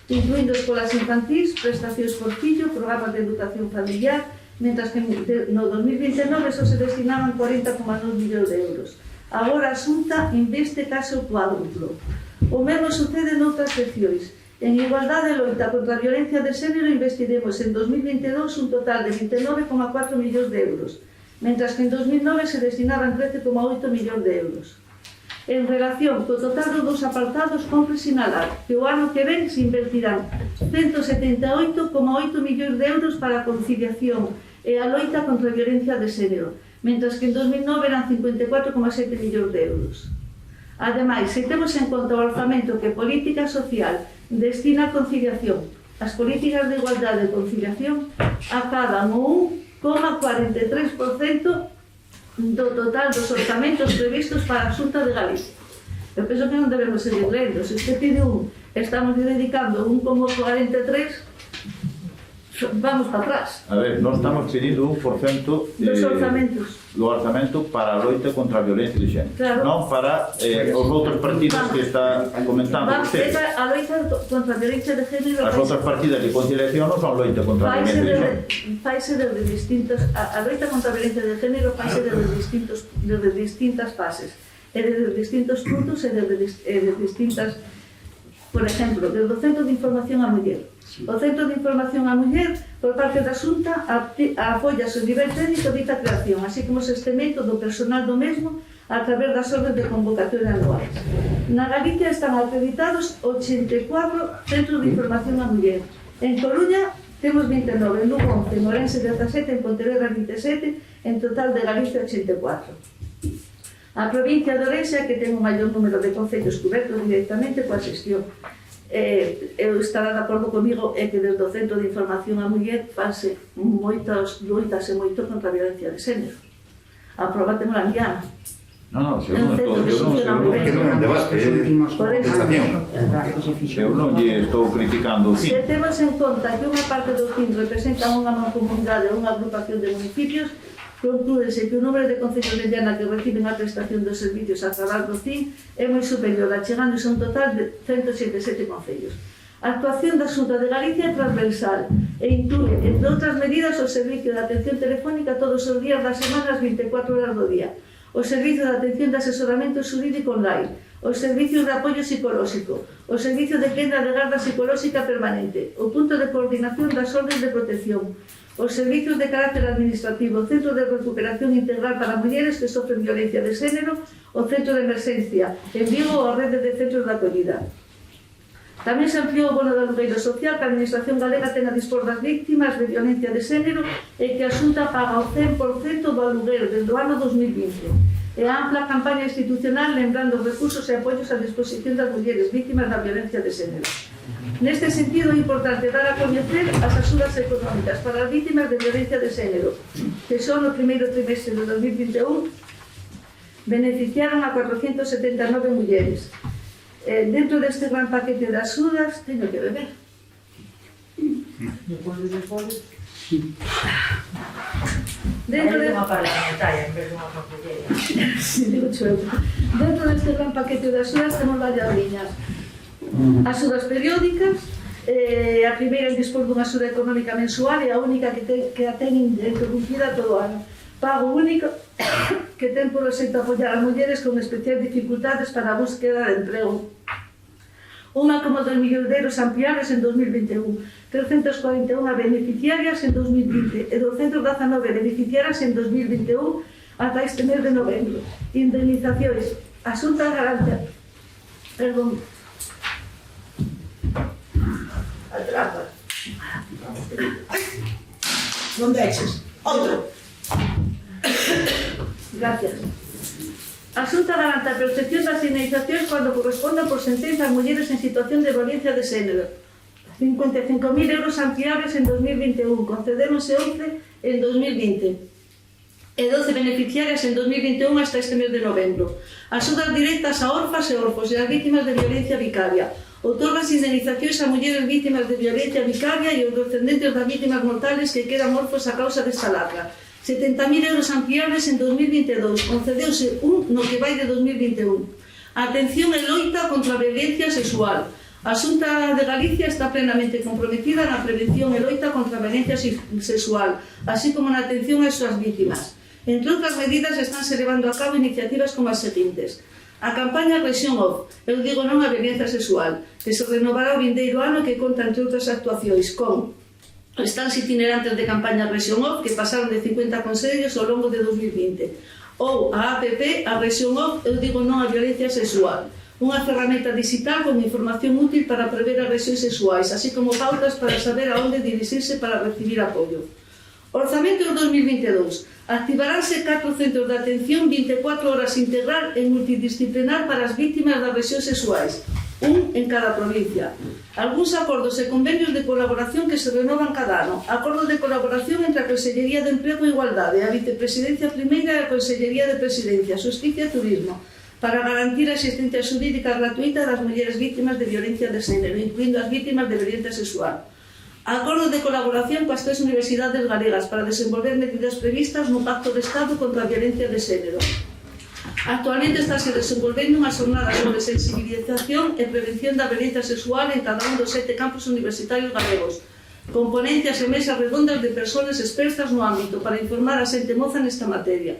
incluindo escolas infantís, prestacións por fillo, programas de educación familiar, mentras que no 2029 só se destinaban 40,9 millóns de euros. Agora a Xunta investe case o cuádruplo. O mesmo sucede noutras seccións. En igualdade e loita contra a violencia de xénero investiremos en 2022 un total de 29,4 millóns de euros, mentras que en 2009 se destinaban 13,8 millóns de euros. En relación co total dos apartados, compre sinalar que o ano que ven se invertirán 178,8 millóns de euros para a conciliación e a loita contra a violencia de xénero, mentras que en 2009 eran 54,7 millóns de euros. Ademais, se temos en conta o orzamento que Política Social destina a conciliación, as políticas de igualdade e conciliación acadan o 1,43% do total dos orzamentos previstos para a Xunta de Galicia. Eu penso que non debemos seguir lendo. Se usted pide un estamos dedicando 1,43, vamos para atrás. A ver, nós estamos pedindo 1% Dos orzamentos. do orzamento para a loita contra a violencia de xénero. Claro. Non para os outros partidos que está comentando Vamos, usted. a loita contra a violencia de género As outras partidas de conciliación non son loita contra a violencia de xénero. faise desde distintos, a loita contra a violencia de género faise desde distintas fases, e desde distintos puntos e desde distintas, por exemplo, desde o Centro de Información á Muller. O Centro de Información á Muller, por parte da Xunta, apoia o nivel técnico dita creación, así como o sostemento do personal do mesmo a través das ordes de convocatoria anuais. Na Galicia están acreditados 84 Centros de Información á Muller. En Coruña temos 29, en Lugo 11, en Ourense 17, en Pontevedra 27, en total de Galicia 84. A provincia de Ourense é que ten o maior número de concellos cobertos directamente coa xestión. Eu estará de acordo comigo é que desde o Centro de Información á Muller fanse moitas loitas e moito contra a violencia de xénero. A prova temos a Miana. Non, eu non lle estou criticando o Se fin. temos en conta que unha parte dos CIN representan unha mancomunidade ou unha agrupación de municipios, conclúdese que o número de concellos de Llana que reciben a prestación dos servicios a través do CIN é moi superior, achegándose a un total de 177 concellos. A actuación da Xunta de Galicia é transversal e inclúe, entre outras medidas, o servicio de atención telefónica todos os días das semanas, 24 horas do día, o servicio de atención de asesoramento xurídico online, os servicios de apoio psicolóxico, o servicio de quenda de garda psicolóxica permanente, o punto de coordinación das ordes de protección, os servicios de carácter administrativo, o Centro de Recuperación Integral para Mulleres que sofren violencia de xénero, o Centro de Emerxencia, en Vigo a rede de centros de acollida. Tamén se ampliou o bono de alugueiro social que a Administración Galega ten a dispor das víctimas de violencia de xénero e que a Xunta paga o 100% do alugueiro desde o ano 2020. E a ampla campaña institucional lembrando os recursos e apoios a disposición das mulleres víctimas da violencia de xénero. Neste sentido, é importante dar a coñecer as axudas económicas para as vítimas de violencia de xénero, que só no primeiro trimestre de 2021 beneficiaron a 479 mulleres. Dentro deste gran paquete de axudas, teño que beber. Dentro de unha parlamentaria en vez de unha concelleira. Sí, digo chulo. Dentro deste gran paquete de axudas temos varias liñas. Axudas periódicas, a primeira é dispor dunha axuda económica mensual e a única que a ten interrumpida todo o ano. Pago único que ten por exento apoiar a mulleres con especiais dificultades para a búsqueda de emprego. 1,2 millóns de euros ampliables en 2021, 341 beneficiarias en 2020 e 219 beneficiarias en 2021 ata este mes de novembro. Indemnizacións. A Xunta garante... Perdón. Atrapa. Non deixes. Outro. Gracias. A Xunta garante a protección das indemnizacións cando corresponda por sentenza a mulleres en situación de violencia de xénero. 55.000 euros ampliables en 2021, concedéronse 11 en 2020 e 12 beneficiarias en 2021 hasta este mes de novembro. Axudas directas a orfas e orfos e as vítimas de violencia vicaria. Outorgas indemnizacións a mulleres vítimas de violencia vicaria e os descendentes das vítimas mortales que quedan orfos a causa desta lacra. 70.000 euros ampliables en 2022, concedeuse un no que vai de 2021. Atención e loita contra a violencia sexual. A Xunta de Galicia está plenamente comprometida na prevención e loita contra a violencia sexual, así como na atención ás súas vítimas. Entre outras medidas, estánse levando a cabo iniciativas como as seguintes. A campaña Rexión Off, eu digo non a violencia sexual, que se renovará o vindeiro ano que conta, entre outras actuacións, con stands itinerantes de campaña Rexión Off, que pasaron de 50 consellos ao longo de 2020. Ou a APP, a Rexión Off, eu digo non a violencia sexual, unha ferramenta digital con información útil para prever as lesións sexuais, así como pautas para saber a onde dirixirse para recibir apoio. Orzamento 2022. Activaránse 4 centros de atención 24 horas integral e multidisciplinar para as vítimas das lesións sexuais, un en cada provincia. Algúns acordos e convenios de colaboración que se renovan cada ano. Acordos de colaboración entre a Consellería de Emprego e Igualdade, a Vicepresidencia Primeira e a Consellería de Presidencia, Xusticia e Turismo, para garantir a asistencia xurídica gratuita das mulleres vítimas de violencia de xénero, incluindo as vítimas de violencia sexual. Acordo de colaboración coas 3 universidades galegas para desenvolver medidas previstas no Pacto de Estado contra a violencia de xénero. Actualmente estáse desenvolvendo unha xornada sobre sensibilización e prevención da violencia sexual en cada un dos 7 campus universitarios galegos, con ponencias e mesas redondas de persoas expertas no ámbito para informar a xente moza nesta materia.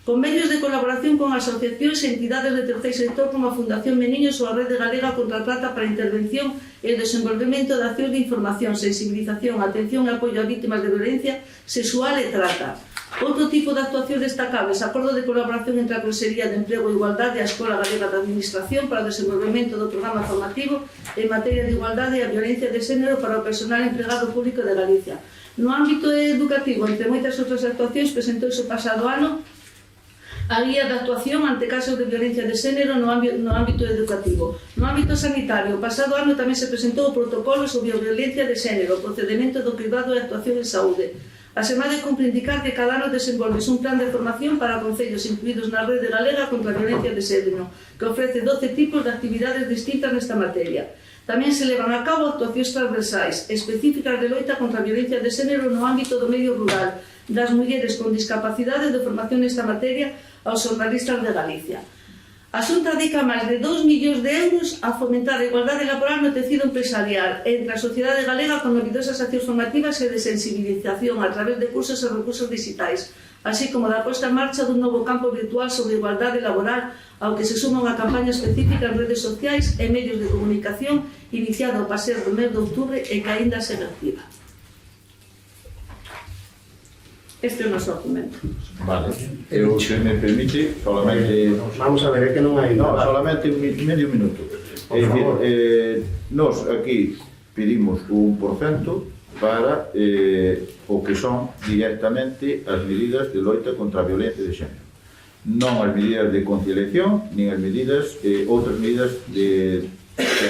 Convenios de colaboración con asociacións e entidades de terceiro sector como a Fundación Meniños ou a Rede Galega contra a Trata para a intervención e o desenvolvemento de accións de información, sensibilización, atención e apoio a vítimas de violencia sexual e trata. Outro tipo de actuacións destacables, acordo de colaboración entre a Consellería de Emprego e Igualdade e a Escola Galega de Administración para o desenvolvemento do programa formativo en materia de igualdade e a violencia de xénero para o personal empregado público de Galicia. No ámbito educativo, entre moitas outras actuacións, presentouse o pasado ano a guía de actuación ante casos de violencia de xénero no ámbito educativo. No ámbito sanitario, o pasado ano tamén se presentou o protocolo sobre a violencia de xénero, o procedimento do cribado e actuación en saúde. Asemade, cumpre indicar que cada ano desenvolves un plan de formación para concellos incluídos na Rede Galega contra a violencia de xénero, que ofrece 12 tipos de actividades distintas nesta materia. Tamén se levan a cabo actuacións transversais, específicas de loita contra a violencia de xénero no ámbito do medio rural, das mulleres con discapacidade de formación nesta materia aos xornalistas de Galicia. A Xunta dedica máis de 2 millóns de euros a fomentar a igualdade laboral no tecido empresarial entre a sociedade galega con novidosas accións formativas e de sensibilización a través de cursos e recursos digitais, así como da posta en marcha dun novo campo virtual sobre igualdade laboral ao que se suma unha campaña específica en redes sociais e medios de comunicación iniciada ao paseo do mes de outubro e que aínda segue activa. Este é o noso documento. Vale. Eu, se me permite, solamente... Vamos a ver, é que non hai... No, solamente medio minuto. É dicir, nós aquí pedimos 1% para o que son directamente as medidas de loita contra a violencia de xénero. Non as medidas de conciliación, nin as medidas, outras medidas que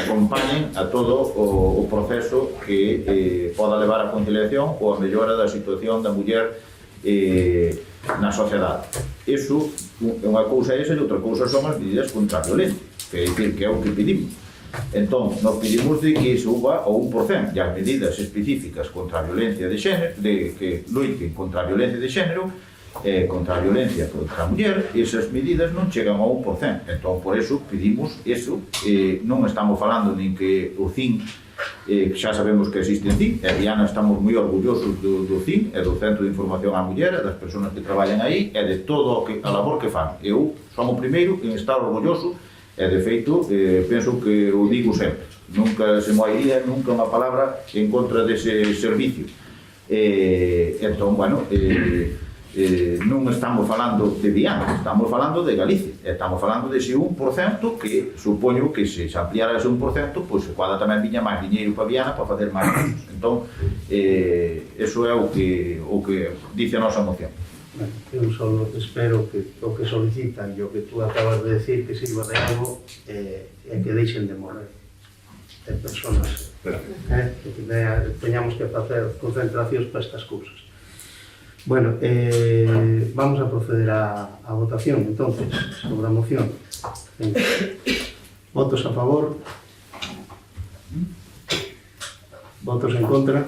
acompañen a todo o proceso que poda levar a conciliación ou a mellora da situación da muller na sociedade. Iso é unha cousa esa e outra cousa son as medidas contra a violencia, que é dicir que é o que pedimos. Entón, nos pedimos de que suba ao 1% e as medidas específicas contra a violencia de xénero, de que loiten contra a violencia de xénero, contra a violencia contra a muller, esas medidas non chegan ao 1%. Entón, por eso pedimos eso. Non estamos falando nin que o CIN, xa sabemos que existe en CIN, e a Viana estamos moi orgullosos do CIN e do Centro de Información á Muller, das persoas que traballan aí e de todo a labor que fan. Eu son o primeiro en estar orgulloso e, de feito, penso que o digo sempre. Nunca se moiría nunca unha palabra en contra dese servicio. Entón, bueno, non estamos falando de Viana, estamos falando de Galicia. Estamos falando dese 1% que supoño que se ampliara ese 1%, pois cada tamén viña máis diñeiro para Viana para facer máis cousas. Entón, eso é o que dice a nosa moción. Eu só espero que o que solicitan e o que tú acabas de decir que sirva de algo é que deixen de morrer de personas, que teñamos que facer concentracións para estas cousas. Bueno, vamos a proceder a votación, entonces, sobre a moción. Votos a favor? Votos en contra?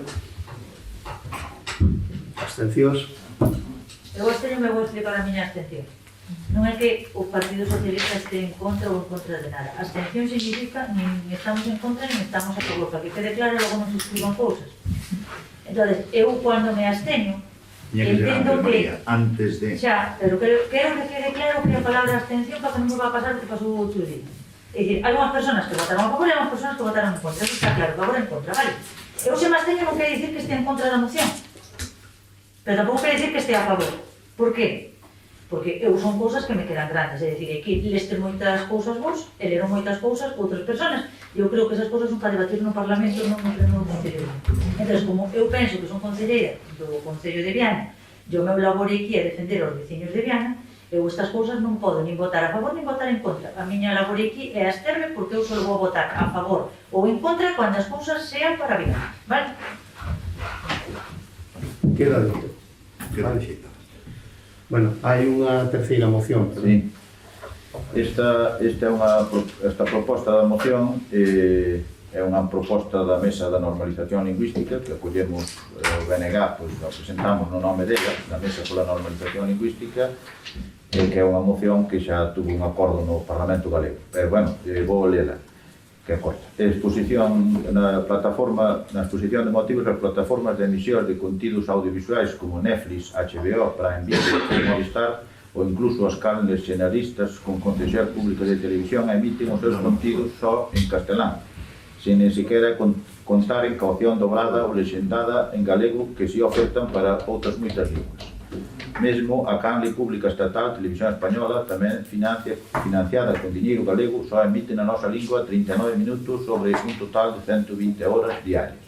Abstencións? Eu este non me vou explicar a miña abstención. Non é que o Partido Socialista este en contra ou en contra de nada. Abstención significa nin estamos en contra nin estamos a favor, para que quede claro, logo non se escriban cousas. Entón, eu cando me absteño, entendo que... Antes de... Xa, pero quero que quede claro que a palabra abstención para que non me va a pasar o que pasou outro día. É dicir, hai unhas persoas que votaron a favor e hai unhas persoas que votaron en contra. Eso está claro, favor en contra, vale? Eu se me absteño non quere dicir que este en contra da moción, pero tampouco quere dicir que este a favor. Por qué? Porque eu son cousas que me quedan grandes, é dicir, que leste moitas cousas vos, e leron moitas cousas outras persoas, e eu creo que esas cousas son para debatir no Parlamento, non no pleno do Concello. Entón, como eu penso que son concelleira do Concello de Viana, e o meu labor aquí é defender os veciños de Viana, eu estas cousas non podo nin votar a favor nin votar en contra. A miña labor aquí é absterme porque eu só vou votar a favor ou en contra cando as cousas sean para Viana, vale? Queda dito. Queda dito. Bueno, hai unha terceira moción. Sí. Esta proposta da moción é unha proposta da Mesa da Normalización Lingüística que acollemos o BNG, pois a presentamos no nome dela, da Mesa pola Normalización Lingüística, que é unha moción que xa tuvo un acordo no Parlamento Galego. Pero, bueno, vou lela, que é corta. Exposición na exposición de motivos as plataformas de emisión de contidos audiovisuais como Netflix, HBO, Prime Video e Movistar, ou incluso as canles generalistas con concesión pública de televisión emiten os seus contidos só en castelán, sin ni siquiera contar en caución dobrada ou lexendada en galego que se ofertan para outras moitas linguas. Mesmo a canle pública estatal Televisión Española, tamén financiada con diñeiro galego, só emite na nosa lingua 39 minutos sobre un total de 120 horas diarias.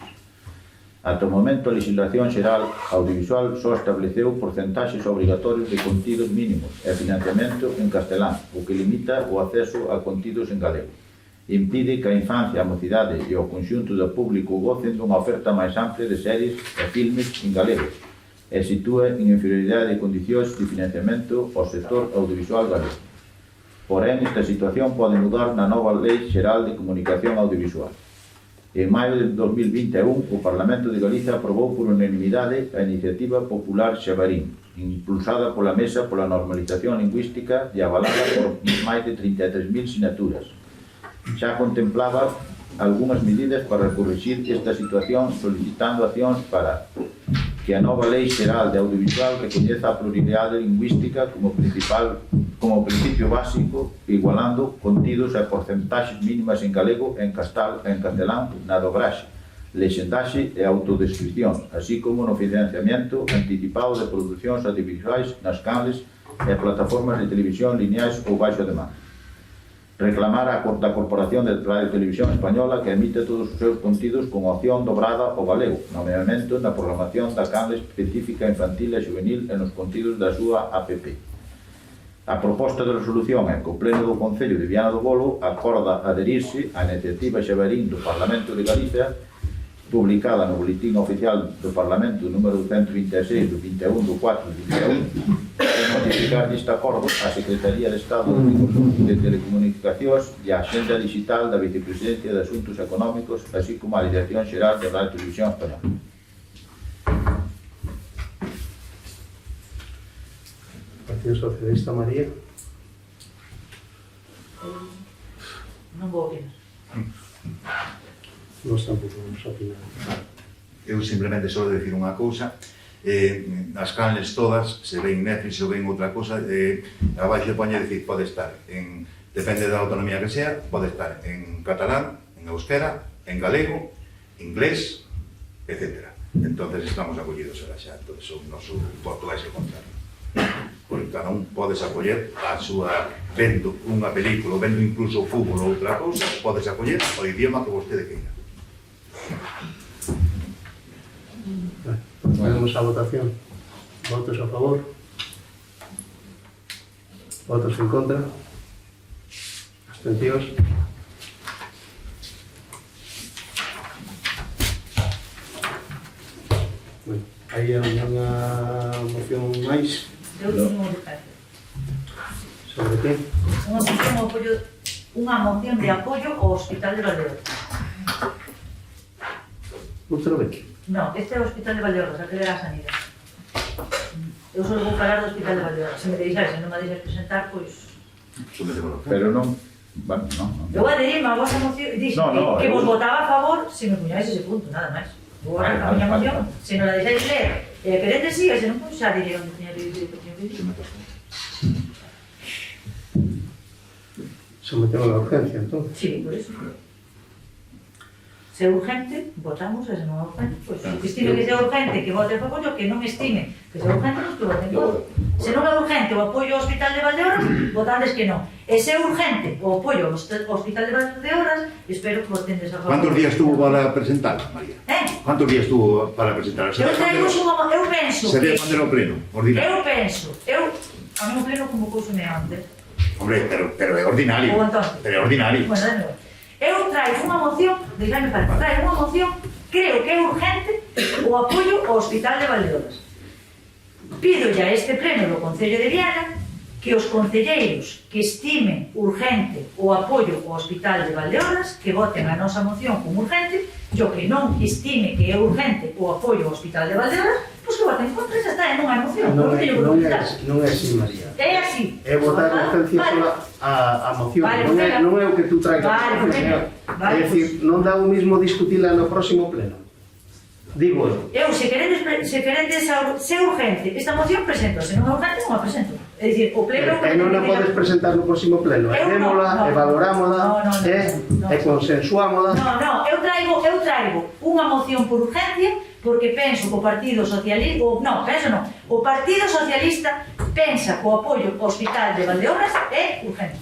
Ata o momento, a legislación xeral audiovisual só estableceu porcentaxes obrigatorios de contidos mínimos e financiamento en castelán, o que limita o acceso a contidos en galego. Impide que a infancia, a mocidade e o conxunto do público gocen dunha oferta máis amplia de series e filmes en galego, e sitúa en inferioridade de condicións de financiamento ao sector audiovisual galego. Porén, esta situación pode mudar na nova Lei Xeral de Comunicación Audiovisual. En maio de 2021, o Parlamento de Galicia aprobou por unanimidade a Iniciativa Popular Xabarín, impulsada pola Mesa pola Normalización Lingüística e avalada por máis de 33.000 sinaturas. Xa contemplaba algunhas medidas para corrixir esta situación, solicitando accións para que a nova Lei Xeral de Audiovisual recoñeza a pluralidade lingüística como principio básico, igualando contidos e porcentaxes mínimas en galego e en castelán na dobraxe, lexendaxe e autodescripción, así como no financiamento anticipado de producións audiovisuais nas canles e plataformas de televisión lineais ou baixo demanda. Reclamar a Corporación de Radio Televisión Española que emite todos os seus contidos con opción dobrada ao galego, nomeamento na programación da canle específica infantil e juvenil e nos contidos da súa APP. A proposta de resolución é que o Pleno do Concello de Viana do Bolo acorda adherirse á iniciativa Xabarín do Parlamento de Galicia, publicada no Boletín Oficial do Parlamento número 126 do 21 do 4 do 21, e notificar deste acordo a Secretaría de Estado de Telecomunicacións e a Axenda Digital da Vicepresidencia de Asuntos Económicos, así como a Dirección Xeral de Radio Televisión Española. Partido Socialista, María. Non vou opinar. Nós tampouco vamos opinar. Eu simplemente só decir unha cousa. As canles todas, se ven Netflix ou ven outra cousa, abaixo poñe decir, pode estar depende da autonomía que sea, pode estar en catalán, en euskera, en galego, inglés, etc. Entonces estamos acollidos a xa, entón o noso voto vai ser contrario. Porque cada un podes acoller a súa, vendo unha película, ou vendo incluso fútbol ou outra cousa, podes acoller o idioma que vostede queira. Ponemos a votación. Votos a favor. Votos en contra. Abstencións. Bueno, hai unha moción máis. Eu non vou votar. Sobre que? Unha moción de apoio ao Hospital de Valdeorras. Outra vez. Non, este é o Hospital de Valdeorras, aquele era a sanidade. Eu só vou falar do Hospital de Valdeorras. Se me deixas, se non me deixas presentar, pois... Pero non... Bueno, non. Eu adherirme a vosa moción, dixo que vos votaba a favor se me puñáis ese punto, nada máis. Vou a miña moción, se non la deixáis ler, e querente siga, se non, pois xa diré onde tiña que dicir. Sometemos a la urgencia, entonces. Sí, por eso. Se é urgente, votamos, e se non é urgente, pois, que estime que sea urgente, que vote a favor, o que non estime que sea urgente, pois que vote en contra. Se non é urgente o apoio ao Hospital de Valdeorras, votades que non. E se é urgente o apoio ao Hospital de Valdeorras, espero que votendes a favor. ¿Cuántos días tuvo para presentar, María? ¿Cuántos días tuvo para presentar? Eu penso se debe mandar ao pleno, ordinario. Eu penso, a mí o pleno convocouseme antes. Hombre, pero é ordinario. Pero é ordinario. Bueno, de novo. Eu traigo unha moción, traigo unha moción, creo que é urgente o apoio ao Hospital de Valdeorras. Pido ya este pleno do Concello de Viana que os concelleiros que estimen urgente o apoio ao Hospital de Valdeorras que voten a nosa moción como urgente, e o que non estime que é urgente o apoio ao Hospital de Valdeorras, pois que voten contra, xa está, non hai moción. Non é así, María. É así. É votar urgencia sola a moción. Non é o que tú traigas. É dicir, non dá o mismo discutila no próximo pleno. Digo eu. Se queredes ser urgente, esta moción presento, se non é urgente, non a presento. É dicir, o pleno... E non a podes presentar no próximo pleno. Vémola, valorámola, e consensuámola. Non, eu traigo unha moción por urgencia porque penso que o Partido Socialista... o Partido Socialista pensa que o apoio ao Hospital de Valdeorras é urgente.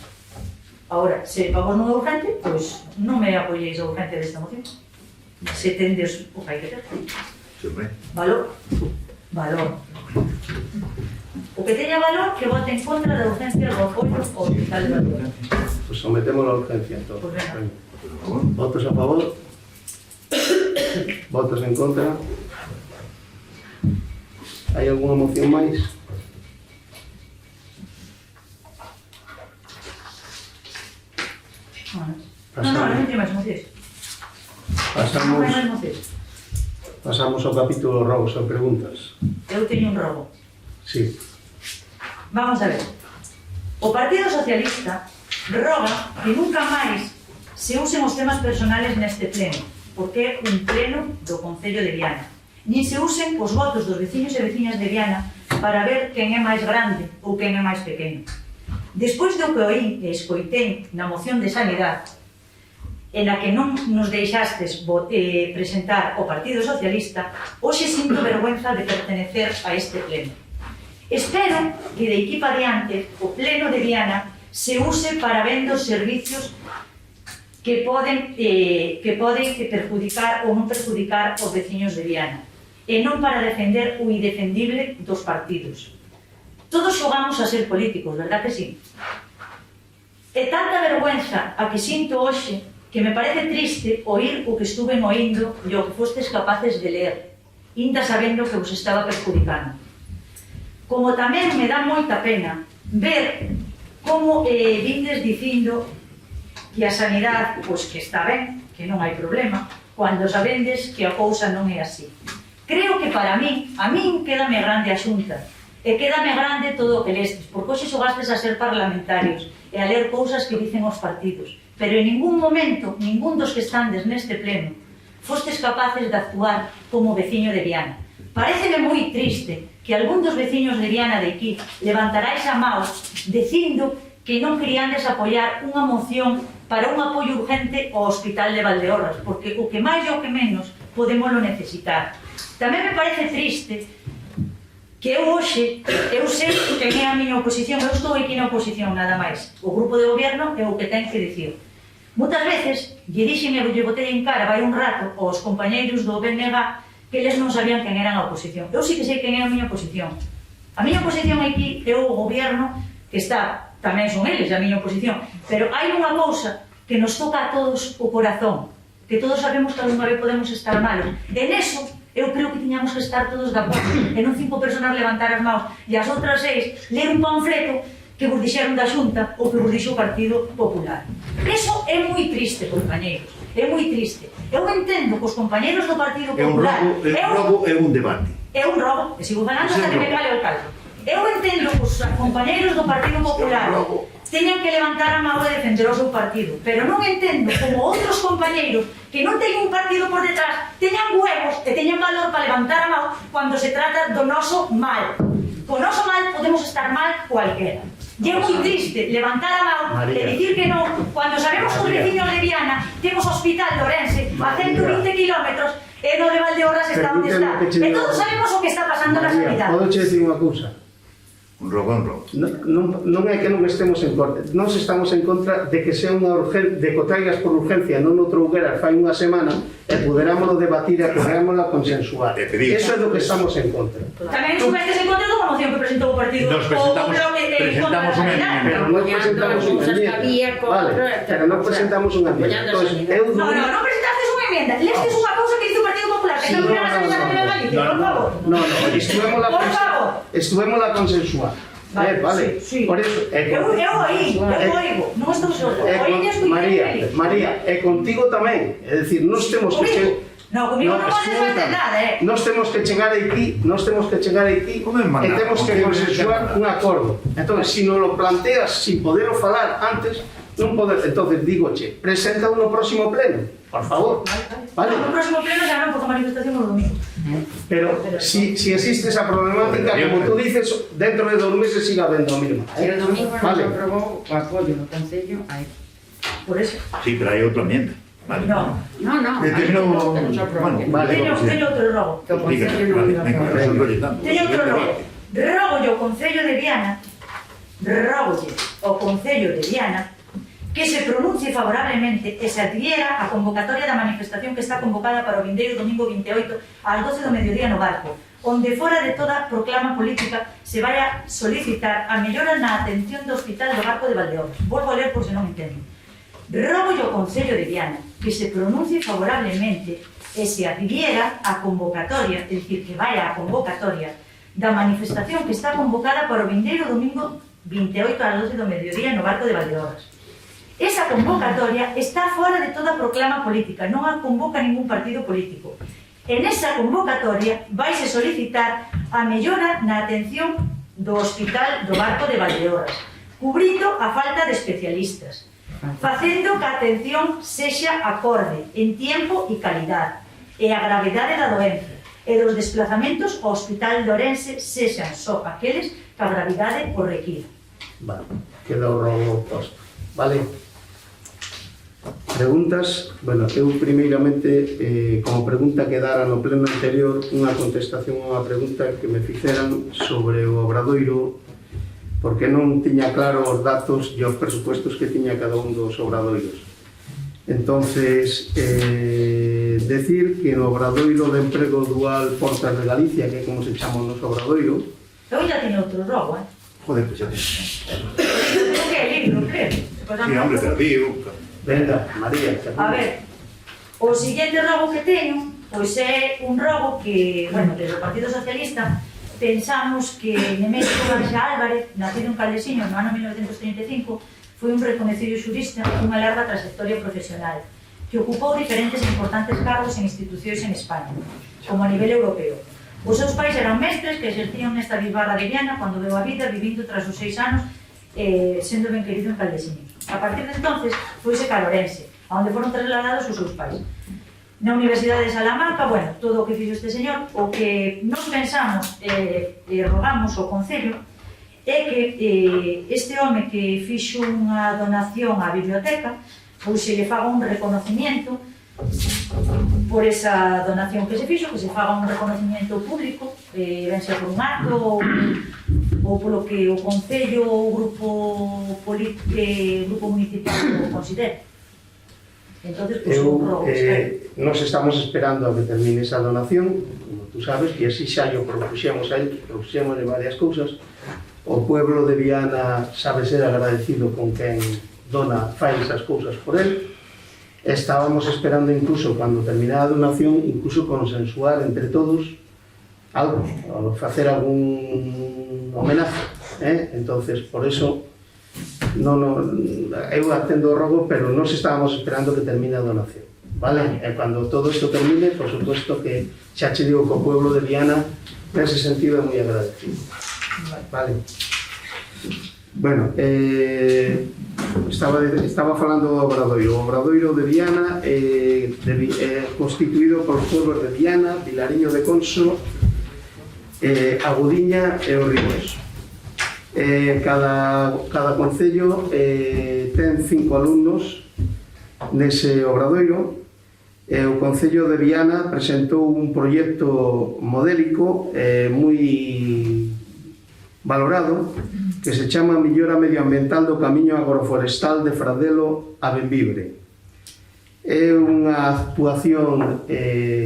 Agora, se para vos non é urgente, pois non me apoieis a urgencia desta moción. Se tendes o que hai que ter. Valor. O que teña valor que vote en contra da urgencia do apoio ao Hospital de Valdeorras. Pues sometemos a urgencia entonces. Pues venga. Votos a favor. Votos en contra. Hai algunha moción máis? Non teño máis mocións. Pasamos ao capítulo robos e preguntas. Eu teño un robo. Sí. Vamos a ver. O Partido Socialista roga que nunca máis se usen os temas personales neste pleno, porque é un pleno do Concello de Viana. Nin se usen os votos dos veciños e veciñas de Viana para ver quen é máis grande ou quen é máis pequeno. Despois do que oí e escoitei na moción de Sanidade, en la que non nos deixastes presentar o Partido Socialista, hoxe sinto vergüenza de pertenecer a este pleno. Espero que de aquí para diante o pleno de Viana se use para vender os servicios que poden perjudicar ou non perjudicar os veciños de Viana, e non para defender o indefendible dos partidos. Todos xogamos a ser políticos, verdad que sí? E tanta vergüenza a que sinto hoxe que me parece triste oír o que estuve oindo e o que fostes capaces de ler, inda sabendo que vos estaba perjudicando. Como tamén me dá moita pena ver como vindes dicindo que a sanidade, pois que está ben, que non hai problema, cando sabendes que a cousa non é así. Creo que para min, a min quédame grande a Xunta, e quédame grande todo o que lestes, porque hoxe xogastes a ser parlamentarios e a ler cousas que dicen os partidos. Pero en ningún momento, ningún dos que estandes neste pleno, fostes capaces de actuar como veciño de Viana. Paréceme moi triste que algún dos veciños de Viana de aquí levantarais a mao dicindo que non queríandes apoiar unha moción para un apoio urgente ao Hospital de Valdeorras, porque o que máis e o que menos podémoslo necesitar. Tamén me parece triste que eu hoxe, eu sei que é a miña oposición, eu estou aquí na oposición nada máis. O grupo de goberno é o que ten que dicir. Moitas veces, lle dixen e lle botei en cara vai un rato aos compañeiros do BNG que eles non sabían quen eran a oposición. Eu sí que sei quen é a miña oposición. A miña oposición aquí é o goberno que está, tamén son eles a miña oposición, pero hai unha cousa que nos toca a todos o corazón, que todos sabemos que algunha vez podemos estar malos. E neso, eu creo que tiñamos que estar todos de acordo, e non 5 personas levantar as mãos e as outras 6 ler un panfleto que vos dixeron da Xunta ou que vos dixo o Partido Popular. Eso é moi triste, compañeiros, é moi triste. Eu entendo que os compañeiros do Partido Popular... É un robo, é un debate. É un robo, e sigo falando hasta que me cale o caldo. Eu entendo que os compañeiros do Partido Popular teñan que levantar a mão e defender o seu partido, pero non entendo como outros compañeiros que non teñen un partido por detrás teñan huevos e teñan valor para levantar a mão cando se trata do noso mal. Co noso mal podemos estar mal cualquera. E é moi triste levantar a mão e dicir que non, cando sabemos que os veciños de Viana temos hospital de Ourense a 120 kilómetros e no de Valdeorras está onde está. E todos sabemos o que está pasando na sanidade. Podo che dicir unha cousa? Un robo, un robo. Non é que non estemos en contra, non estamos en contra de que sea unha urgencia, de que o traigas por urgencia non o trougueras fai unha semana e poderámoslo debatir e poderámoslo consensuar. Eso é do que estamos en contra. Tamén estuvestes en contra dunha moción que presentou o partido. Nos presentamos unha enmienda. Pero non presentamos unha enmienda. Vale, pero non presentamos unha enmienda. Non presentastes unha enmienda. Lestes unha cousa que dice o Partido Popular, que non era a sanidade de Galicia, por favor. No, estuvemos a consensuar. Vale. sí. Por eso, Eu oigo, non estou solo. Oíña, escoitei. María, e contigo tamén. É dicir, nos temos que... No, comigo non podes facer nada, Nos temos que chegar aquí, Como é e mandar? temos que consensuar un acordo. Entón, se non lo planteas sin poderlo falar antes, non poder, entonces digoche, presenta no próximo pleno, por favor. Vale. No próximo pleno xa non, porque a manifestación é o domingo. Pero si existe esa problemática, como tú dices, dentro de 2 meses siga habendo a misma. E o domingo Vale. nos aprobou o apoio no Concello aí. Por eso. Sí, pero hai outra enmienda. Vale. No. No, Bueno, Vale. Teño outro rogo. Que o Concello non iba a aprobar. Teño outro rogo. Rogolle ao Concello de Viana, rogolle ao Concello de Viana, que se pronuncie favorablemente e se adhiera a convocatoria da manifestación que está convocada para o vindeiro domingo 28 ás 12 do mediodía no Barco, onde fora de toda proclama política se vai a solicitar a mellora na atención do Hospital do Barco de Valdeorras. Volvo a ler por se non entendo. Rogolle ao Concello de Viana que se pronuncie favorablemente e se adhiera a convocatoria, é dicir, que vai a convocatoria da manifestación que está convocada para o vindeiro domingo 28 ás 12 do mediodía no Barco de Valdeorras. Esa convocatoria está fora de toda proclama política, non a convoca ningún partido político. En esa convocatoria vaise solicitar a mellora na atención do Hospital do Barco de Valdeorras, cubrindo a falta de especialistas, facendo que a atención sexa acorde en tiempo e calidad, e a gravedade da doenza, e dos desplazamentos ao Hospital de Ourense sexan só aqueles que a gravidade o requira. Vale, queda o rogo posto. Vale. Preguntas? Bueno, eu primeiramente, como pregunta quedara no pleno anterior, unha contestación a unha pregunta que me fixeran sobre o Obradoiro, porque non tiña claro os datos e os presupuestos que tiña cada un dos obradoiros. Entonces, decir que no Obradoiro de Emprego Dual Portas de Galicia, que é como se chama o noso obradoiro, Eu ya teño outro rogo, Joder, pues ya tienes. Creo que é libro, creo. Sí, hombre, perdido. venga, María, A ver, o seguinte rogo que teño, pois é un rogo que, bueno, desde o Partido Socialista pensamos que Nemesio Garxa Álvarez, nacido en Caldesiño no ano 1935, foi un reconhecido xurista cunha larga trayectoria profesional, que ocupou diferentes e importantes cargos en institucións en España, como a nivel europeo. Os seus pais eran mestres que exercían nesta bisbarra de Viana cando veu a vida vivindo tras os 6 anos sendo ben querido en Caldesiño. A partir de entonces foise cara a Ourense, onde foron trasladados os seus pais. Na Universidade de Salamanca, bueno, todo o que fixo este señor, o que nos pensamos e rogamos ao Concello é que este home que fixo unha donación á biblioteca, pois se lle faga un reconocimiento por esa donación que se fixo, que se faga un reconocimiento público, ben sea por un acto ou polo que o Concello ou o grupo municipal o considere. Entonces, pues, nos estamos esperando a que termine esa donación, como tú sabes, que así xa yo propuxemos a él, propuxemos varias cousas. O pueblo de Viana sabe ser agradecido con quen dona, fai esas cousas por él. Estábamos esperando incluso, cando terminara a donación, incluso consensuar entre todos algo, ou facer algún homenaje, entonces, por eso eu atendo o rogo, pero nos estábamos esperando que termine a donación, vale? E cando todo isto termine, por supuesto que xa che digo que o pueblo de Viana nese sentido é moi agradecido, vale? Bueno, estaba falando do Obradoiro. O Obradoiro de Viana é constituído por pueblos de Viana, Vilariño de Conso, Agudiña e o Ribos. Cada concello ten 5 alumnos nese obradoiro. O Concello de Viana presentou un proxecto modélico moi valorado que se chama Millora Medioambiental do Camiño Agroforestal de Fradelo a Benvibre. É unha actuación,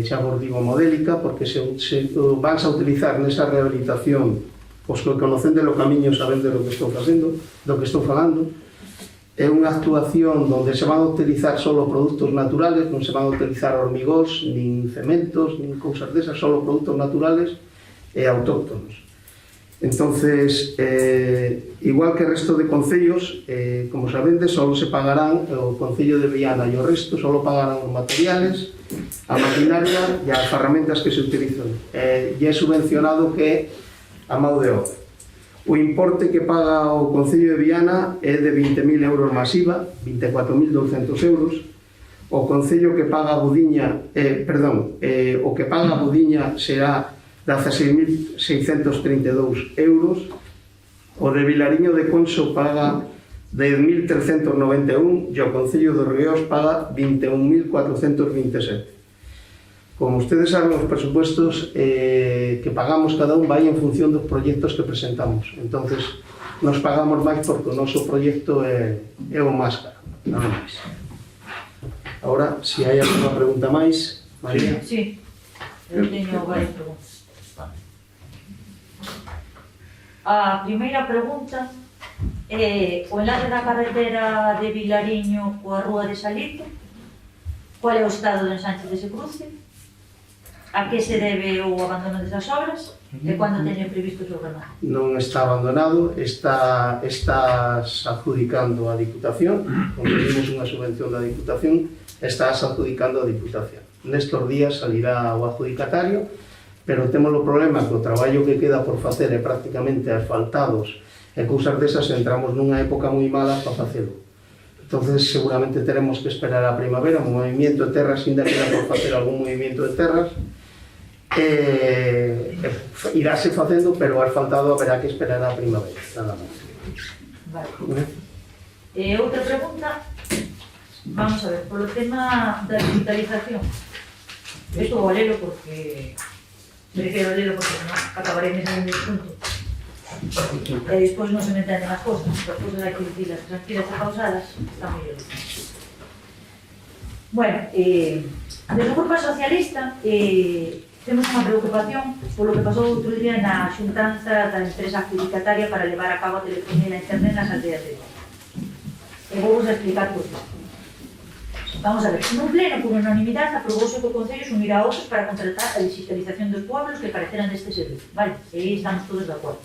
xa vos digo, modélica, porque se vanse a utilizar nesa rehabilitación os que conocen de lo camiño saben de lo que estou facendo, do que estou falando. É unha actuación onde se van a utilizar só produtos naturales, non se van a utilizar hormigós, nin cementos, nin cousas desas, só produtos naturales e autóctonos. Entonces, igual que o resto de concellos, como sabedes, só se pagarán o Concello de Viana e o resto só pagarán os materiales, a maquinaria e as ferramentas que se utilizan. E é subvencionado que a mão de obra. O importe que paga o Concello de Viana é de 20.000 euros masiva, 24.200 euros. O Concello que paga a Budiña, o que paga a Budiña será 16.632 euros. O de Vilariño de Conso paga 10.391 e o Concello de Ríos paga 21.427. Como ustedes saben, os presupuestos que pagamos cada un vai en función dos proxectos que presentamos. Entonces, nos pagamos máis porque o noso proxecto é o máis caro, nada máis. Ahora, se hai alguna pregunta máis, María. Sí, eu teño varias preguntas. A primeira pregunta é o enlace da carretera de Vilariño coa rúa de Salito. Qual é o estado do ensanche dese cruce? A que se debe o abandono desas obras? E cando teñen previsto o seu remate? Non está abandonado, está adjudicando a Diputación, conseguimos unha subvención da Diputación, está adjudicando a Diputación. Nestos días salirá o adjudicatario, pero temos o problema que o traballo que queda por facer é prácticamente asfaltados e cousas desas, entramos nunha época moi mala para facelo. Entonces seguramente teremos que esperar a primavera, un movimento de terras, ainda queda por facer algún movimento de terras, iráse facendo, pero o asfaltado haberá que esperar a primavera, nada máis. Vale. E outra pregunta, vamos a ver, polo tema da digitalización. Isto vou a lelo porque prefiero lelo porque non acabaré nese punto. E despois non se me entenden as cousas, as cousas hai que dicirlas tranquilas e pausadas, está mellor. Bueno, desde o Grupo Socialista temos unha preocupación polo que pasou outro día na xuntanza da empresa adjudicataria para levar a cabo a telefonía e a internet nas aldeas de Viana. E vou vos explicar por qué. Vamos a ver, nun pleno por unanimidade aprobouse que o Concello sumirá outros para contratar a digitalización dos pueblos que careceran deste servicio, vale? E aí estamos todos de acordo.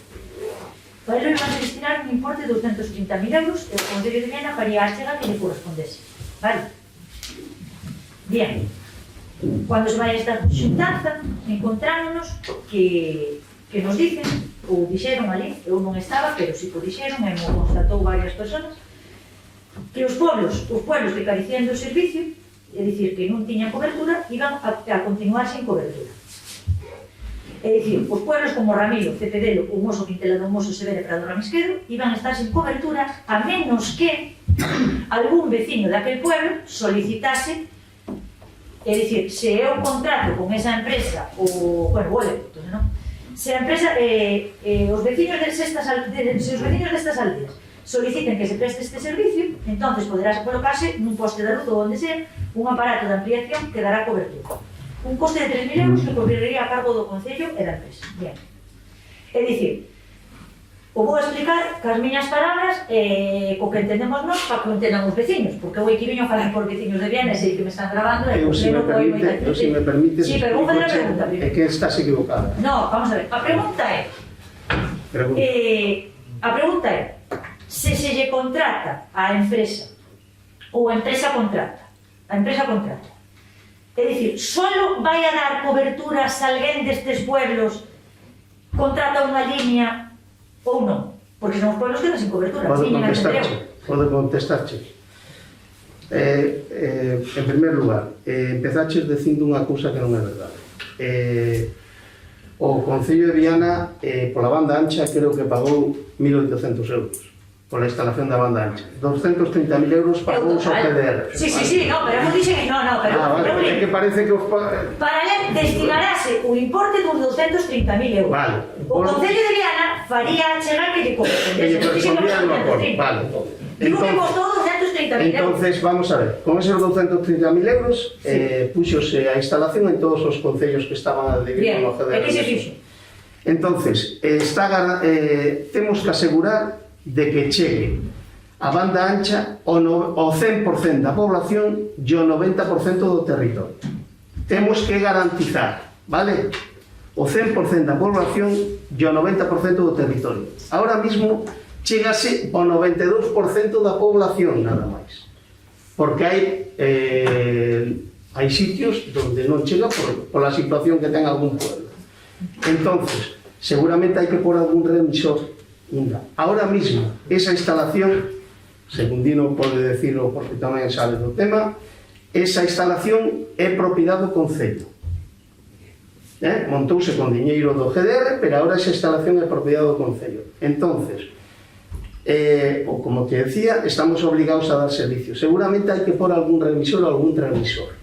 Para ello van a destinar un importe de 230.000 euros e o Concello de Viana faría a achega que lle correspondese, vale? Bien, cando se vai a esta xuntanza encontrámonos que nos dicen, ou dixeron ali, eu non estaba, pero si que o dixeron e mo constatou varias personas, que os pueblos que carecían do servicio, é dicir, que non tiñan cobertura, iban a continuar sin cobertura. É dicir, os pueblos como Ramiro, Cepedelo, o Moso Quintela do Moso, Severa e Prado Ramisquedo iban a estar sin cobertura a menos que algún veciño daquel pueblo solicitase, é dicir, se é o contrato con esa empresa, o electo, non? Se a empresa, os veciños destas aldeas soliciten que se preste este servicio, entonces poderá colocarse nun poste de luz ou onde sea un aparato de ampliación que dará cobertura. Un coste de 3.000 euros que correría a cargo do Concello e da empresa. Bien. É dicir, o vou explicar cas miñas palabras co que entendemos nós para que o entendan os veciños, porque eu aquí viño a falar por veciños de Viana e sei que me están grabando e se me permite, sí, pero vou fazer a pregunta é primeiro. que estás equivocada. No, vamos a ver, a pregunta é se lle contrata a empresa ou a empresa contrata. É dicir, solo vai a dar cobertura se alguén destes pueblos contrata unha línea ou non? Porque son os pueblos que non sin cobertura. Pode contestarche. En primer lugar, empezaches dicindo unha cousa que non é verdade. O Concello de Viana, pola banda ancha, creo que pagou 1.800 euros pola instalación da banda ancha. 230.000 euros pagou o PDR. Sí, no, pero non dixen que non, pero... vale, é que parece que os... Para ele destinarase un importe dun 230.000 euros. Vale. O Concello de Viana faría chegar que lle correspondía no acordo, vale. Digo que costou 230.000 euros. Entonces, vamos a ver, con esos 230.000 euros puxose a instalación en todos os concellos que estaban a adherir con o GDR. Bien, e que se fixo? Entonces, temos que asegurar de que chegue a banda ancha o 100% da población e o 90% do territorio. Temos que garantizar, vale? o 100% da población e o 90% do territorio. Ahora mismo chegase ao 92% da población nada máis, porque hai sitios onde non chega por a situación que ten algún pueblo. Entonces, seguramente hai que pôr algún remisor. Ahora mismo, esa instalación, según Dino pode decirlo porque tamén sabe do tema, esa instalación é propiedade do Concello. Montouse con diñeiro do GDR, pero ahora esa instalación é propiedade do Concello. Entonces, como te decía, estamos obligados a dar servicio. Seguramente hai que pôr algún remisor ou algún transmisor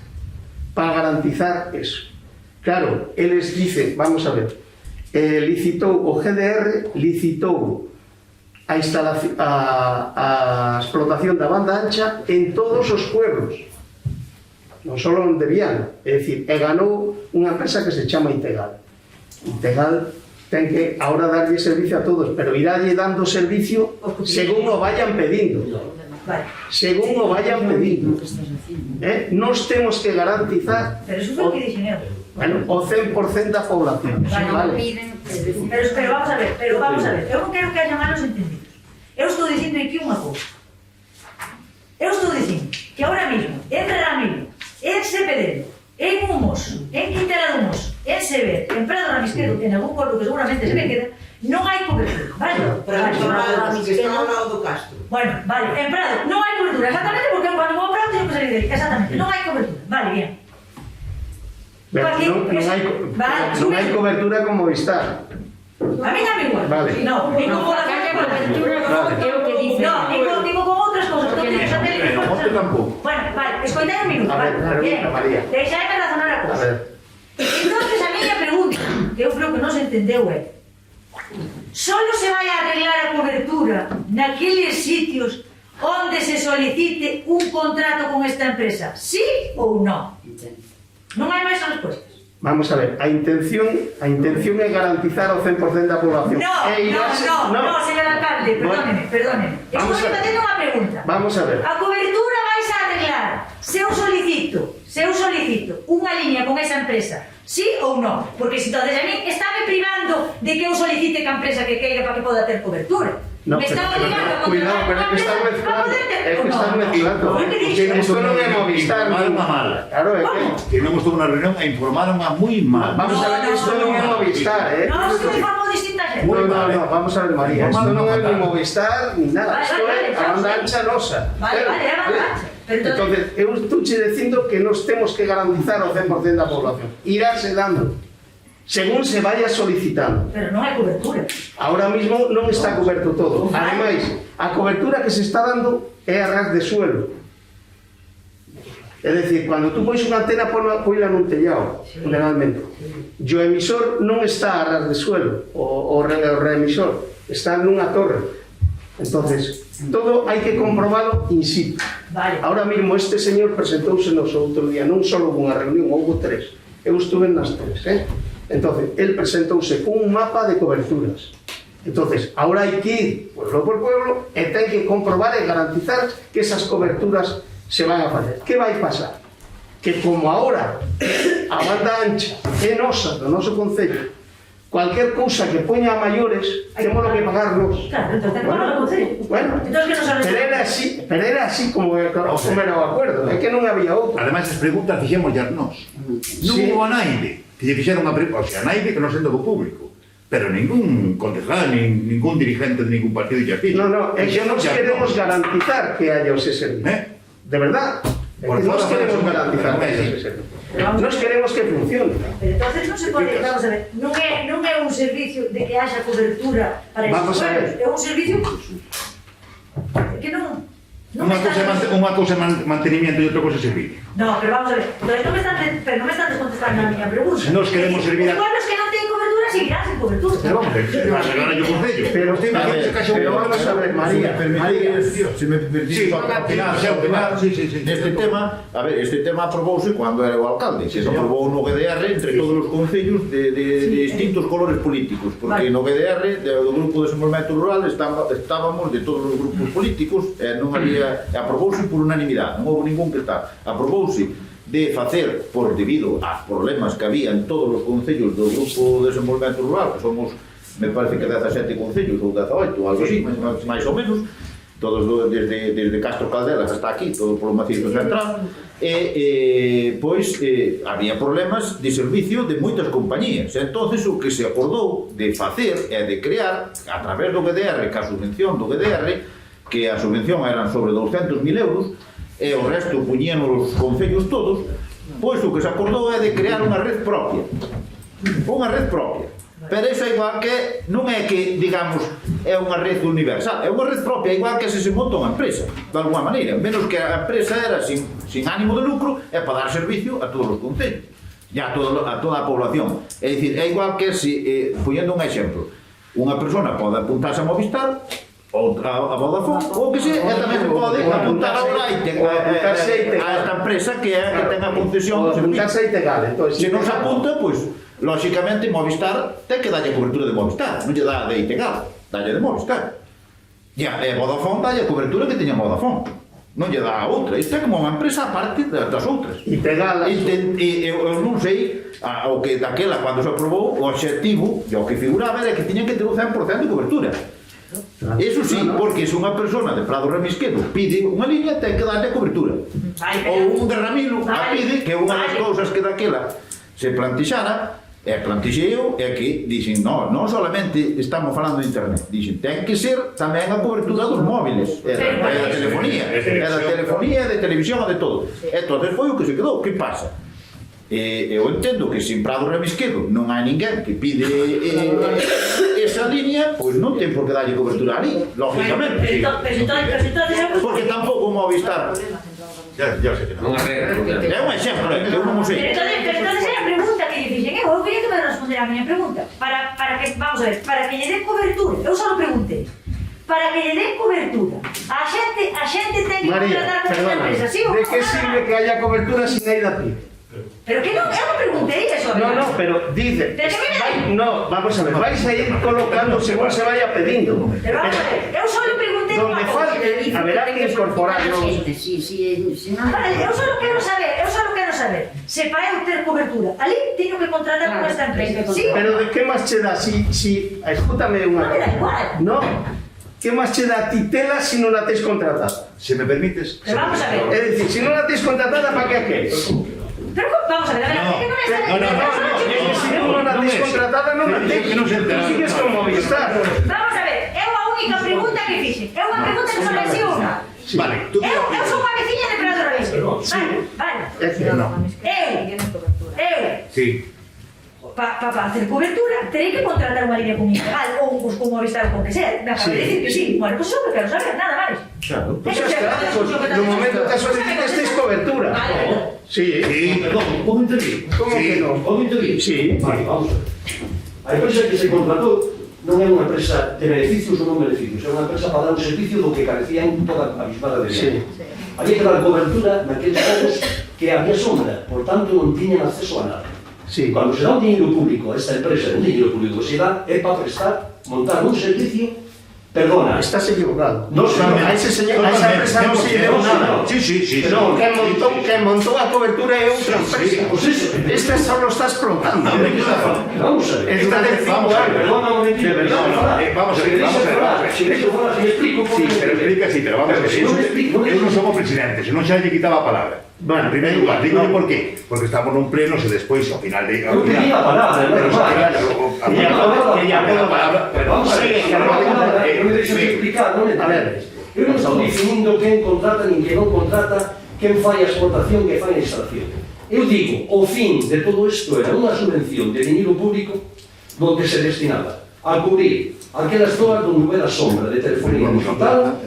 para garantizar eso. Claro, eles dicen, vamos a ver, licitou o GDR, licitou a explotación da banda ancha en todos os pueblos, non só onde Viana, é dicir, ganou unha empresa que se chama Integal. Integal ten que ahora darlle servicio a todos, pero irálle dando servicio según o vayan pedindo. Según o vayan pedindo. Nos temos que garantizar Pero eso foi o que dixen eu. Bueno, o 100% da población. Vale. Pero vamos a ver, eu non quero que haya malos entendidos. Eu estou dicindo aquí unha cousa. Eu estou dicindo que ahora mismo, entre Ramiro, en Cepedero, en Humoso, en Quintela do Moso, en Sever, en Prado Ramisquedo, en algún pueblo que seguramente se me queda, non hai cobertura, vale? Que está ao lado do Castro. Bueno, vale, en Prado non hai cobertura, exactamente porque eu cando vou a Prado teño que salir dele, exactamente, non hai cobertura, vale, bien. Non hai cobertura con Movistar. A mí dame igual. Vale. No, digo con la cobertura, digo con outras cosas, que non teño satélite. Bueno, vale, escoitade un minuto, vale, bien. Deixadme razonar a cosa. Entonces a miña pregunta, que eu creo que non se entendeu é, solo se vai a arreglar a cobertura naqueles sitios onde se solicite un contrato con esta empresa, sí ou non? Non hai máis respostas. Vamos a ver, a intención é garantizar o 100% da población. No, señor alcalde, perdóneme. Estou facendo unha pregunta. Vamos a ver. A cobertura vais a arreglar se eu solicito unha liña con esa empresa, sí ou non? Porque se entonces a mí estáme privando de que eu solicite que a empresa que queira para que poda ter cobertura. No, me está obligando a cuidado, pero é que están mezclando. Esto non é Movistar. Claro, é que tivemos toda unha reunión e informaron a moi mal. Vamos a ver, isto non é Movistar, No, se me informou distinta gente. No, vamos a ver, María, isto non é ni Movistar ni nada, isto é a banda ancha nosa. Vale, a banda ancha. Entonces, eu estou dicindo que nos temos que garantizar o 100% da población. Irase dando según se vaya solicitando. Pero non hai cobertura. Ahora mismo non está coberto todo. Ademais, a cobertura que se está dando é a ras de suelo. É dicir, cando tú pois unha antena, poila nun tellado, generalmente. E o emisor non está a ras de suelo, o reemisor, está nunha torre. Entonces, todo hai que comprobalo in situ. Ahora mismo este señor presentouse nos outro día, non só houve unha reunión, houve 3. Eu estuve nas 3, Entonces, él presentouse con un mapa de coberturas. Entonces, ahora hai que ir pueblo por pueblo e ten que comprobar e garantizar que esas coberturas se van a facer. Que vai pasar? Que como ahora a banda ancha é nosa, do noso concello, cualquier cousa que poña a maiores, temos que pagarnos. Claro, entonces tenemos que concello. Bueno, pero era así como era o acuerdo, é que non había outro. Ademais, as preguntas fixemos ya nós. Non hubo a naive, que lle fixeron a pregunta, o sea, a naive que non sendo do público. Pero ningún concejal, ningún dirigente de ningún partido ya fixo. No, é que nos queremos garantizar que haya ese servicio. De verdad. Nos queremos garantizar que haya ese servicio. Nos queremos que funcione. Pero entonces non se pode, vamos a ver, non é un servicio de que haxa cobertura para esos pueblos, é un servicio que non Unha cousa é mantenimiento e outra cousa é servicio. No, pero vamos a ver, entonces non me están descontestando a miña pregunta. Nos queremos servir a... Os pueblos que non teñen cobertura seguirán sin cobertura. Pero vamos a ver, agora yo concello. Pero vamos a ver, María, se me permitís opinar neste tema, a ver, este tema aprobouse cando era o alcalde, se aprobou no GDR entre todos os concellos de distintos colores políticos, porque no GDR do Grupo de Desenvolvemento Rural estábamos de todos os grupos políticos e non había, aprobouse por unanimidade, non houve ningún que está, aprobouse de facer, por debido aos problemas que había en todos os concellos do Grupo de Desenvolvemento Rural, que somos, me parece que 17 concellos ou 18, ou algo así, máis ou menos, todos desde Castro Caldelas hasta aquí, todo polo macizo central, pois había problemas de servicio de moitas compañías. Entonces o que se acordou de facer é de crear, a través do GDR, que a subvención do GDR, que a subvención eran sobre 200.000 euros, e o resto puñían os concellos todos, pois o que se acordou é de crear unha red propia. Unha red propia. Pero iso é igual que, non é que, digamos, é unha red universal, é unha red propia, igual que se monta unha empresa, de alguma maneira, menos que a empresa era sin ánimo de lucro, é para dar servicio a todos os concellos, e a toda a población. É dicir, é igual que, poñendo un exemplo, unha persona pode apuntarse a Movistar, ou a Vodafone, ou que se, e tamén se pode apuntar a Oraite, a esta empresa que é que ten a concesión do servicio. Se non se apunta, pois, lóxicamente, Movistar ten que darlle cobertura de Movistar, non lle dá de Itegal, dalle de Movistar. E a Vodafone dalle a cobertura que teña Vodafone, non lle dá a outra. Isto é como unha empresa aparte das outras. Itegal, eu non sei, o que daquela, cando se aprobou, o obxectivo, e o que figuraba era que tiñan que ter un 100% de cobertura. Eso sí, porque se unha persona de Prado Remisquedo pide unha liña, ten que darlle cobertura. Ou un de Ramilo a pide, que unha das cousas que daquela se plantixara, plantixei eu, é que dixen, non solamente estamos falando de internet, dixen, ten que ser tamén a cobertura dos móviles, é da telefonía, e de televisión, e de todo. Entón, foi o que se quedou. Que pasa? Eu entendo que se en Prado Remisquedo non hai ninguén que pide esa línea, pois non ten por que darlle cobertura ali, lógicamente. Porque tampouco Movistar. Ya sei que non. É un exemplo, que eu non o sei. Pero entonces é a pregunta que dicen, eu quería que me responder a miña pregunta, para que, vamos a ver, para que lle den cobertura, eu só preguntei, para que lle den cobertura, a xente ten que contratar con esta empresa, ¿sí o no? ¿de qué sirve que haya cobertura si nadie la pide? Pero que non, eu non preguntei eso. No, pero dice, no, vamos a ver, vais a ir colocando según se vaya pediendo. Pero vamos a ver, eu só le preguntei donde falte, haberá que incorporarlo. Vale, eu só quero saber, se para eu ter cobertura, ali teño que contratar con esta empresa, ¿sí? Pero de que máis che dá escútame unha Non me dá igual. No, que máis che dá a ti tela se non la tes contratada? Se me permites... Pero vamos a ver. É dicir, se non la tes contratada, para que a queres? Pero vamos a ver, es que non está... Se non la tes contratada, non la tes. Sigues con Movistar. Vamos a ver, é unha única pregunta que fixe. É unha pregunta que só me sigo unha. Vale, tú... Eu sou unha veciña de Prado Remisquedo. Vale. Eu... Sí. Para hacer cobertura, terei que contratar unha línea con Itegal ou con Movistar ou con que sea. Me acabo de decir que sí. Bueno, pues eso que quero saber, nada máis. Claro, pues xa está. No momento que solicites tes cobertura. Sí. Perdón, ¿puedo intervir? ¿Cómo que no? ¿Puedo intervir? Sí. Vale, vamos a ver. A empresa que se contratou non é unha empresa de beneficios ou non beneficios, é unha empresa para dar un servicio do que carecían toda a bisbada de vida. Había que dar cobertura naqueles casos que había sombra, por tanto non tiñan acceso a nada. Sí. Cuando se da un dinero público a esta empresa, un dinero público se da, é para prestar, montar un servicio, perdona. Estás equivocado. No, a esa empresa non se deu nada. Sí. No, quen montou a cobertura é outra empresa. Pues eso. Esta só lo estás provando. Vamos a ver. Esta de 5 años. Perdona un momentito. Vamos a ver. Si me explico. Sí, pero explica, sí, pero vamos a ver. Eu non somos presidentes, non xa lle quitaba a palabra. Bueno, en primer lugar, digo por qué. Porque estamos nun pleno e despois, ao final de... Non tenía a palabra, pero vamos a ver, non me deixo de explicar, non me entendes. Eu non estou definindo quen contrata nin quen non contrata, quen fai a exportación, quen fai a instalación. Eu digo, o fin de todo isto era unha subvención de dinero público donde se destinaba a cubrir aquelas zonas donde hubiera sombra de telefonía digital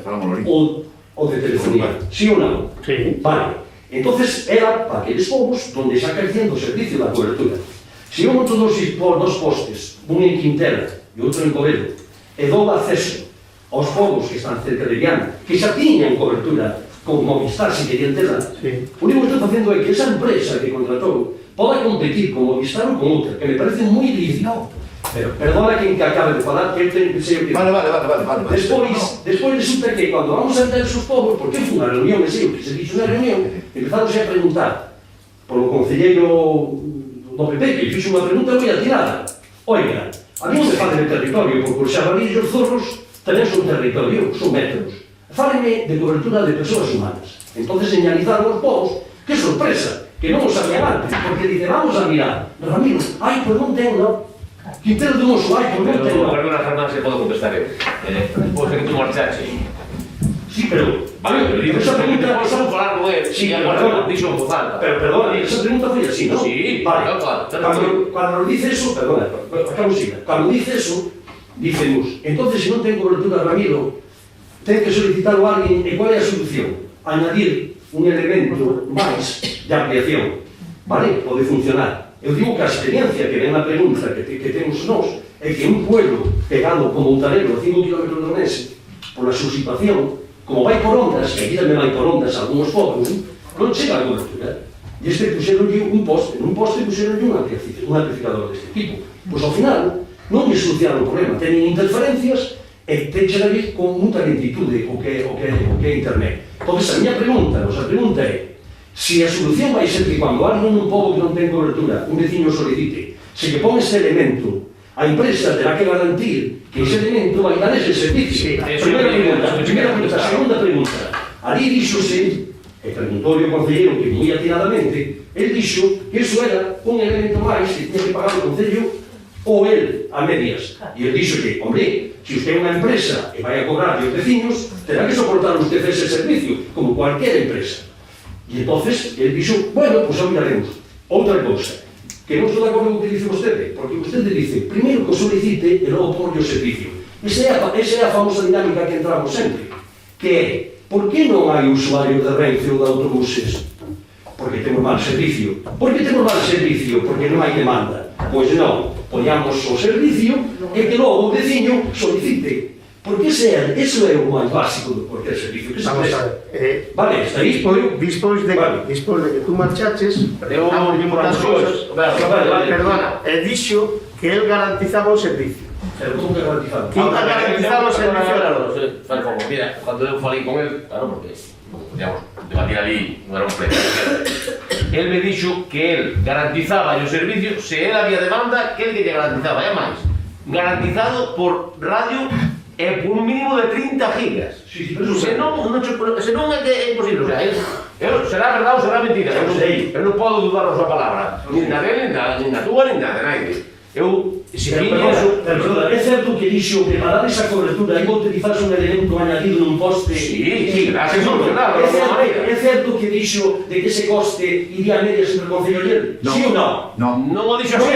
ou de telefonía, sí ou non? Sí. Vale. Entonces era para aqueles povos donde xa creciendo o servicio da cobertura. Se eu monto dos postes, un en Quintela e outro en Covedo, e dou acceso aos povos que están cerca de Viana, que xa tiñan cobertura con Movistar, se querían terla, o único que estou facendo é que esa empresa que contratou poda competir con Movistar ou con outra, que me parece moi lícito. Pero perdona quen que acabe de falar, que eu teño que ser o que... Vale. Despois resulta que cando vamos a entender os povos, porque foi unha reunión, que sei o que se dixo na reunión, empezaron a preguntar polo concelleiro do PP, que fixo unha pregunta moi atirada. Oiga, a mí non me fale de territorio, porque os xabalís e os zorros tamén son territorio, son métodos. Fáleme de cobertura de persoas humanas. Entonces señalizaron os povos, que sorpresa, que non os sabían antes, porque dice, vamos a mirar, Ramiro, ai, pois non ten, non. Quintero de Moso, ai, pois non ten, non. Perdona, Fernán, se podo contestar eu. Despois de que tú marchache. Sí, pero... Vale, pero dices esa pregunta... Despois vamos falar con él. Sí, agora dixo en voz alta. Pero, perdona, esa pregunta foi así, non? Sí, vale. claro. Cuando dice eso, perdona, acabo siga. Cuando dice eso, dice Nus, entonces, se non ten cobertura, Ramiro, ten que solicitarlo a alguén, e qual é a solución? Añadir un elemento máis de ampliación, vale? Pode funcionar. Eu digo que a experiencia que ven na pregunta que temos nós é que un pueblo pegado como Montanero a 5 km do Nese, por a súa situación, como vai por ondas, que aquí tamén vai por ondas algúns focos, non chega a cobertura. E este puxeronlle un poste puxeronlle un amplificador deste tipo. Pois ao final, non lle solucionaron o problema, teñen interferencias e teñen a vir con muita lentitude o que é internet. Entón, a miña pregunta é, se a solución vai ser que cando alguén nun pobo que non ten cobertura, un veciño solicite, se lle pon este elemento, a empresa terá que garantir que ese elemento vai dar ese servicio. Primeira pregunta. Segunda pregunta. Ali díxose, e preguntou o concelleiro que moi atiradamente, el dixo que iso era un elemento máis que tiña que pagar o concello ou el a medias. E el dixo que, hombre, se usted é unha empresa e vai a cobrar os veciños, terá que soportar usted ese servicio, como cualquier empresa. E entonces, el dixo, bueno, pois miraremos. Outra cousa, que non estou de acordo con o que dice vostede, porque vostede dice, primeiro que o solicite e logo porlle o servicio. Esa é a famosa dinámica que entramos sempre, que é, por que non hai usuario de Renfe ou de autobuses? Porque temos mal servicio. Por que temos mal servicio? Porque non hai demanda. Pois non, poñamos o servicio e que logo o veciño solicite. Porque eso é o máis básico do cualquier servicio. Vamos a ver. Vale, está aí. Despois de que tú marchaches, Eu moitas cousas. Vale. Perdona, dixo que él garantizaba o servicio. Pero como que garantizado? ¿Quién va a garantizar o servicio? Mira, cando eu falei con él, claro, porque podíamos debatir ali, non era un pleno. El me dixo que el garantizaba o servicio se él había demanda, que el que lle garantizaba, e máis, garantizado por radio e por un mínimo de 30 gigas. Se non é que é imposible, o sea, será verdade ou será mentira, eu non podo dudar da súa palabra, nin na dele, nin na túa, nin na de naide. Eu, se tiña eso... Perdona, é certo que dixo que para dar esa cobertura iba a utilizarse un elemento añadido nun poste... Sí, gracias, solucionado. É certo que dixo de que ese coste iría a medias entre o Concello e el? Sí ou non? Non o dixo así,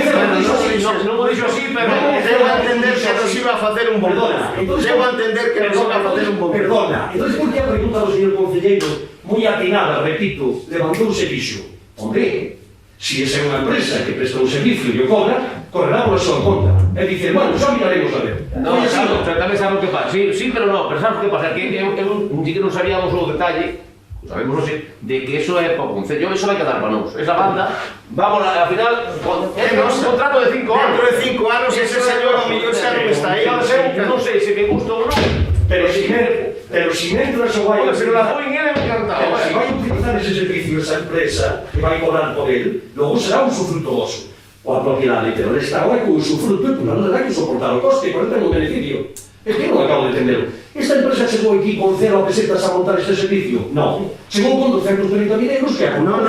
non o dixo así, pero... Debo entender que nos iba a facer un bon precio. Debo entender que nos iba a facer un bon precio. Perdona, entón, por que a pregunta do señor concelleiro, moi atinada, repito, levantouse e dixo, hombre, si esa é unha empresa que presta un servicio e o cobra, correrá por a súa conta. E dice, bueno, xa miraremos a ver. Non, tamén sabe o que pasa. Sí, pero non, pero sabes o que pasa? Que eu ni que non sabíamos o detalle, sabemos hoxe, de que eso é para o Concello, eso vai quedar para nós. Esa banda, vamos, al final, é un contrato de 5 anos. Dentro de 5 anos, ese señor o millón xa non está aí. Non sei se me gusta ou non. Pero si mentras o vai... Pero la foi en ele me encantaba. Pero si vai utilizar ese servicio, esa empresa, que vai cobrar por él, logo será un usufrutuoso. O a propiedade, pero el Estado é que o usufruto, e non terá que soportar o coste, por ten un beneficio. É que non acabo de entender. Esta empresa chegou aquí con 0 pesetas a montar este servicio? Non. Chegou con 230.000 euros que a No,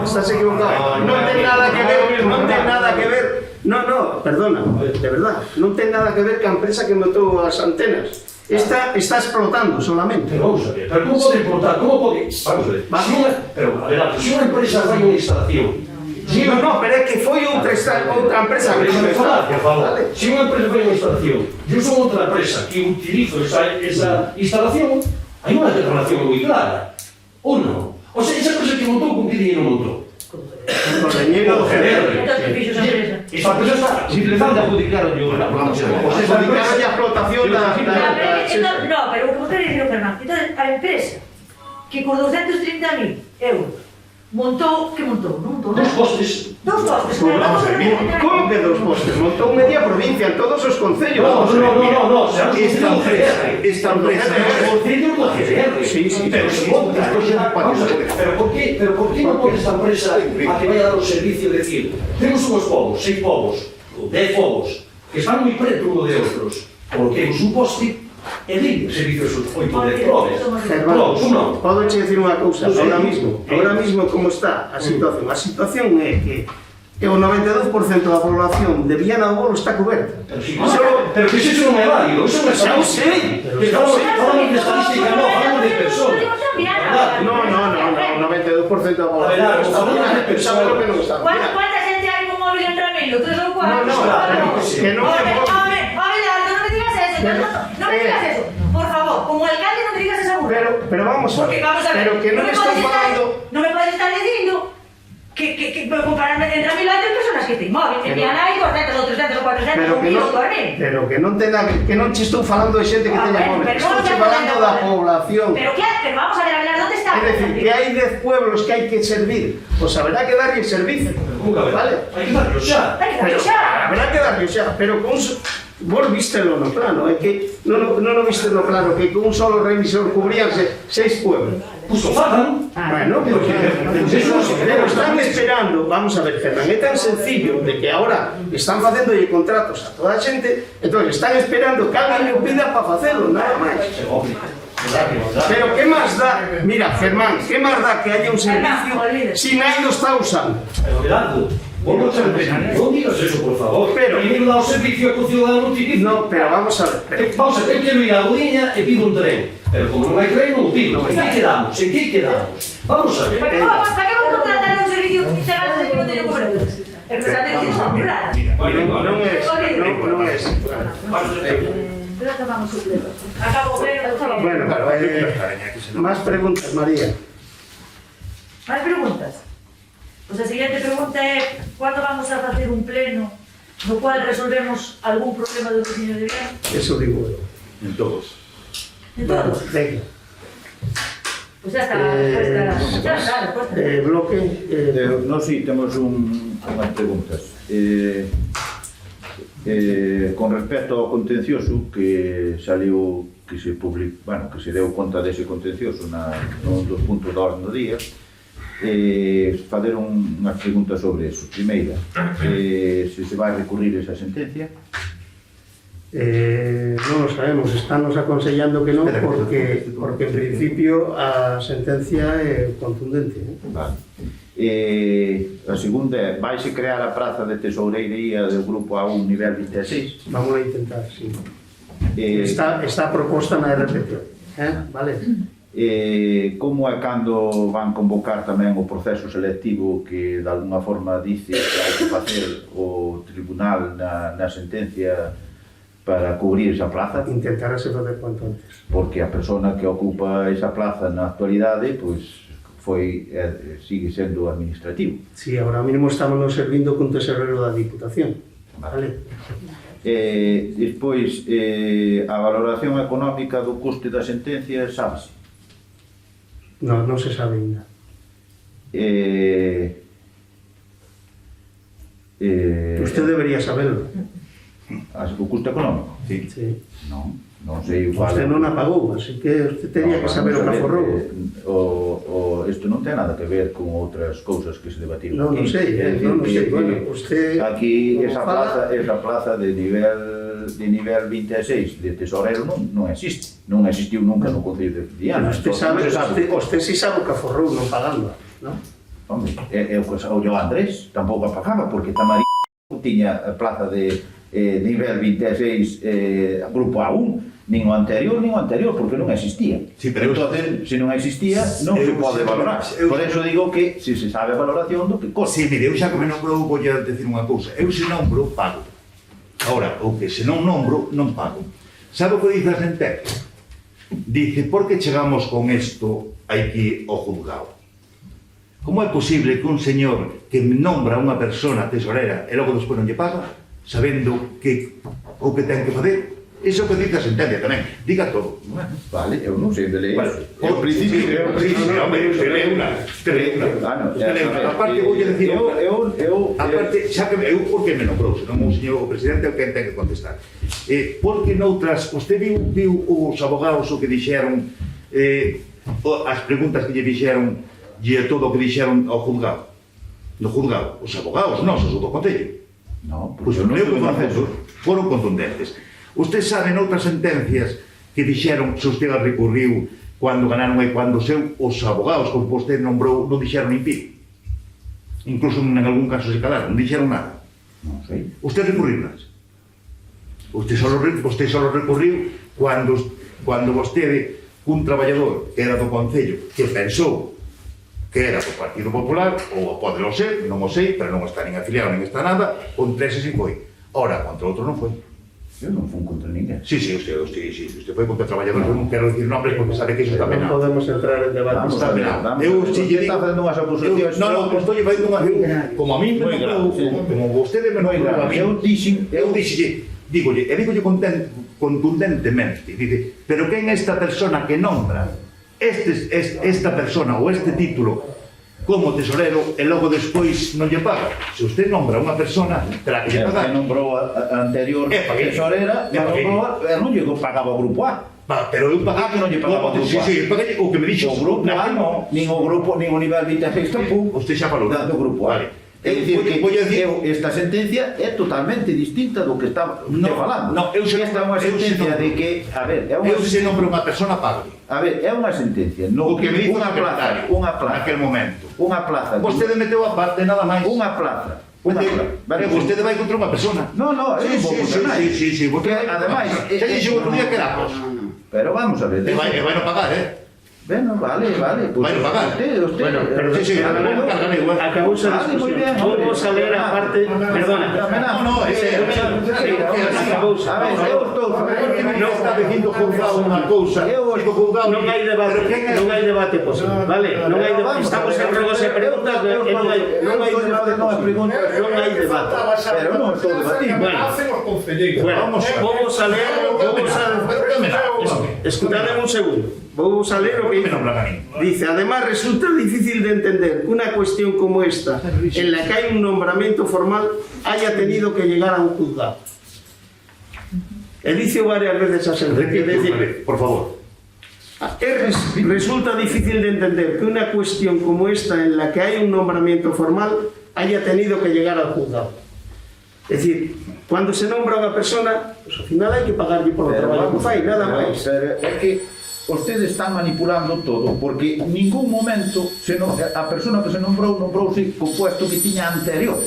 estás equivocado. Non ten nada que ver, non ten nada que ver. No, perdona, de verdad. Non ten nada que ver ca empresa que montou as antenas. Esta está explotando solamente. Pero vamos a ver, pero como pode explotar? Como pode? Vamos a ver. Pero, adelante, se unha empresa fai unha instalación... No, pero é que foi outra empresa que me falar, por favor. Se unha empresa fai unha instalación, eu son outra empresa que utilizo esa instalación, hai unha relación moi clara. Ou non? O sea, esa empresa que montou, con que dinheiro montou? Con dinheiro do GDR. Esa empresa está Simplemente adjudicaron yo la explotación. Adjudicaron a explotación da... No, pero o que você dice, Fernando, entón, a empresa que con 230.000 euros montou, que montou? Non montou nada. Dos postes. Como que 2 postes? Montou media provincia en todos os concellos. No, esta empresa Concello do CDR. Pero se monta, pero por qué non pode esta empresa a que vai a dar o servicio de decir, temos uns povos, 6 povos, 10 povos, que están moi preto uno de outros, coloquemos un poste e libre servicios 8 de probes. Podo che decir unha cousa, ahora mismo como está a situación é que o 92% da población de Viana do Bolo está coberta. Pero que iso non é válido, iso non é Xa o sei, falamos de estadística, non, falamos de persoas. No, 92% da población está coberta. ¿Cuánta gente hay con móvil en Ramiro? 3 o 4. Que non é Abelardo, no me digas eso. No me digas eso. Por favor, como alcalde no me digas esa burla. Pero vamos a ver, pero que non estou falando... No me puedes estar diciendo que compararme en Ramiro hay 3 personas que ten móvil. En Viana hai 200 ou 300 ou 400 conmigo dormir. Pero que non che estou falando de xente que teña móvil, estou che falando da población. Pero claro, pero vamos a ver, ¿dónde está? É dicir, que hai 10 pueblos que hai que servir, pois haberá que darlle servicio. Vale? Hai que darlo xa. Haberá que darlle xa, pero con vos vístelo no plano, é que non o viste no plano, que con un solo revisor cubríanse 6 pueblos. Pues o fagan. Bueno, pero están esperando, vamos a ver, Ferran, é tan sencillo de que ahora están facéndolle contratos a toda a xente, entón están esperando que alguén o pida para facelo, nada máis. Pero que máis dá, mira, Fermán, que máis dá que haya un servicio si nadie lo está usando? Pero Gerardo, non digas eso, por favor. Pero primeiro dá o servicio que o ciudadano utiliza. No, pero vamos a ver. Vamos a ver, quero ir a Godiña e pido un tren. Pero como non hai tren, non o pido. En que quedamos? En que quedamos? Vamos a ver. ¿Para qué vamos a contratar un servicio que no tiene cobertura? El presidente dice eso, muy raro. Non é. Pero acabamos o pleno. Acabo pleno. Bueno, más preguntas, María. ¿Más preguntas? Pues a siguiente pregunta é ¿cuándo vamos a facer un pleno no cual resolvemos algún problema do veciño de Viana? Eso digo eu. En todos. En todos? Venga. Pues ya está la respuesta. Ya está la respuesta. Bloque. No, sí, temos unhas preguntas. Con respecto ao contencioso que saliu, que se deu conta dese contencioso nun dos puntos da orden do día, facer unhas preguntas sobre eso. Primeira, se vai recurrir esa sentencia. Non lo sabemos, estánnos aconsellando que non porque en principio a sentencia é contundente. Vale. A segunda é, vaise crear a praza de tesoureiría do grupo A1 nivel 26? Vamos a intentar, sí. Está proposta na RPT, vale? Como é cando van convocar tamén o proceso selectivo que de alguna forma dice que hai que facer o tribunal na sentencia para cubrir esa plaza? Intentarase facer cuanto antes. Porque a persona que ocupa esa plaza na actualidade, pois sigue sendo administrativo. Si, ahora mesmo estamos servindo con tesorero da Diputación. Vale. Despois, a valoración económica do custe da sentencia, sabes? Non se sabe ainda. Usted debería saberlo. O custo económico? Sí. Non sei igual. Usted non a pagou, así que usted teria que saber o que aforrou. Isto non ten nada que ver con outras cousas que se debatiron aquí. Non sei. Bueno, usted... Aquí, esa plaza de nivel 26 de tesorero non existe. Non existiu nunca no Concello de Viana. Usted si sabe o que aforrou non pagando, non? Hombre, o Andrés tampouco a pagaba, porque Tamarí tiña a plaza de nivel 26 grupo A1, nin o anterior, porque non existía. Sí, pero entonces, se non existía, non se pode valorar. Por eso digo que se sabe a valoración do que costa. Si, mire, eu xa que me nombro vou a decir unha cousa. Eu se nombro, pago. Ahora, o que se non nombro, non pago. Sabe o que dice a sentencia? Dice, por que chegamos con isto aquí ao juzgado? Como é posible que un señor que nombra unha persona tesorera e logo despois non lle paga, sabendo que o que ten que facer? Iso que dice a sentencia tamén, diga todo. Vale, eu non sei de ler. Vale. O principio... Home, usted lee una. Aparte, vou dicir... Aparte, xa que eu, por que me nombrou, senón o señor presidente é o que ten que contestar. Porque noutras, usted viu os abogados o que dixeron, as preguntas que lle fixeron e todo o que dixeron ao juzgado? No juzgado, os abogados nosos, o do Concello. No, Pois non creo que sei. foron contundentes. Usted sabe noutras sentencias que dixeron se usted a recurriu cando ganaron e cando os abogados que usted nombrou non dixeron nin pío. Incluso en algún caso se calaron, non dixeron nada. Non sei. Usted recurriulas. Usted solo recurriu cando vostede, un traballador que era do Concello, que pensou que era do Partido Popular, ou podelo ser, non o sei, pero non está nin afiliado, nin está nada, contra ese sí foi. Ora, contra outro non foi. Eu non fui contra ninguén. Sí, usted foi contra traballadores, eu non quero dicir nombres porque sabe que iso está Non penado. podemos entrar en debate. Vamos a ver, Usted está facendo unhas acusacións. Non, estou facendo unha... Como a mí me nombrou, como vostede me nombrou a mí, eu dígolle contundentemente, dice, pero quen é esta persona que nombra esta persona ou este título como tesorero e logo despois non lle paga? Se usted nombra unha persona, terá que lle pagar. Que nombrou a anterior tesorera, non lle pagaba o grupo A. Pero eu paguei... que non lle pagaba o grupo A. Sí, paguei o que me dixo. O grupo A non, nin o grupo, nin o nivel 26 tampouco. Usted xa falou. Do grupo A. É dicir que esta sentencia é totalmente distinta do que está falando. Non, esta é unha sentencia de que, a ver, é unha... Eu se nombro unha persona pague. A ver, é unha sentencia, O que me dixo unha plaza, naquel momento. unha plaza. Vostede meteu a parte nada máis. Unha plaza. Vostede vai contra unha persona. No, eu non vou contra nadie. Sí, porque ademais... xa dixo outro día que era pos. Pero vamos a ver... E vai non pagar, Bueno, vale. Vai non pagar. Bueno, pero acabamos a discusión. Vamos a ler a parte... Perdona. No, acabou. A ver, eu estou... Non está dicindo juzgado unha cousa. Non hai debate posible, vale? Non hai debate. Estamos en ruegos e preguntas e non hai debate posible. Non hai debate. Pero non estou debatindo. Bueno, vamos a leer... Escutadme un segundo. Vamos a leer lo que dice. Además, resulta difícil de entender que una cuestión como esta, en la que hay un nombramiento formal, haya tenido que llegar a un juzgado. He dicho varias veces a sentencia. Por favor. Resulta difícil de entender que una cuestión como esta, en la que hay un nombramiento formal, haya tenido que llegar al juzgado. Es decir, cuando se nombra a una persona, pues al final hay que pagarle por el trabajo que fai, nada más. É que ustedes están manipulando todo, porque en ningún momento a persona que se nombrouse co puesto que tiña anterior,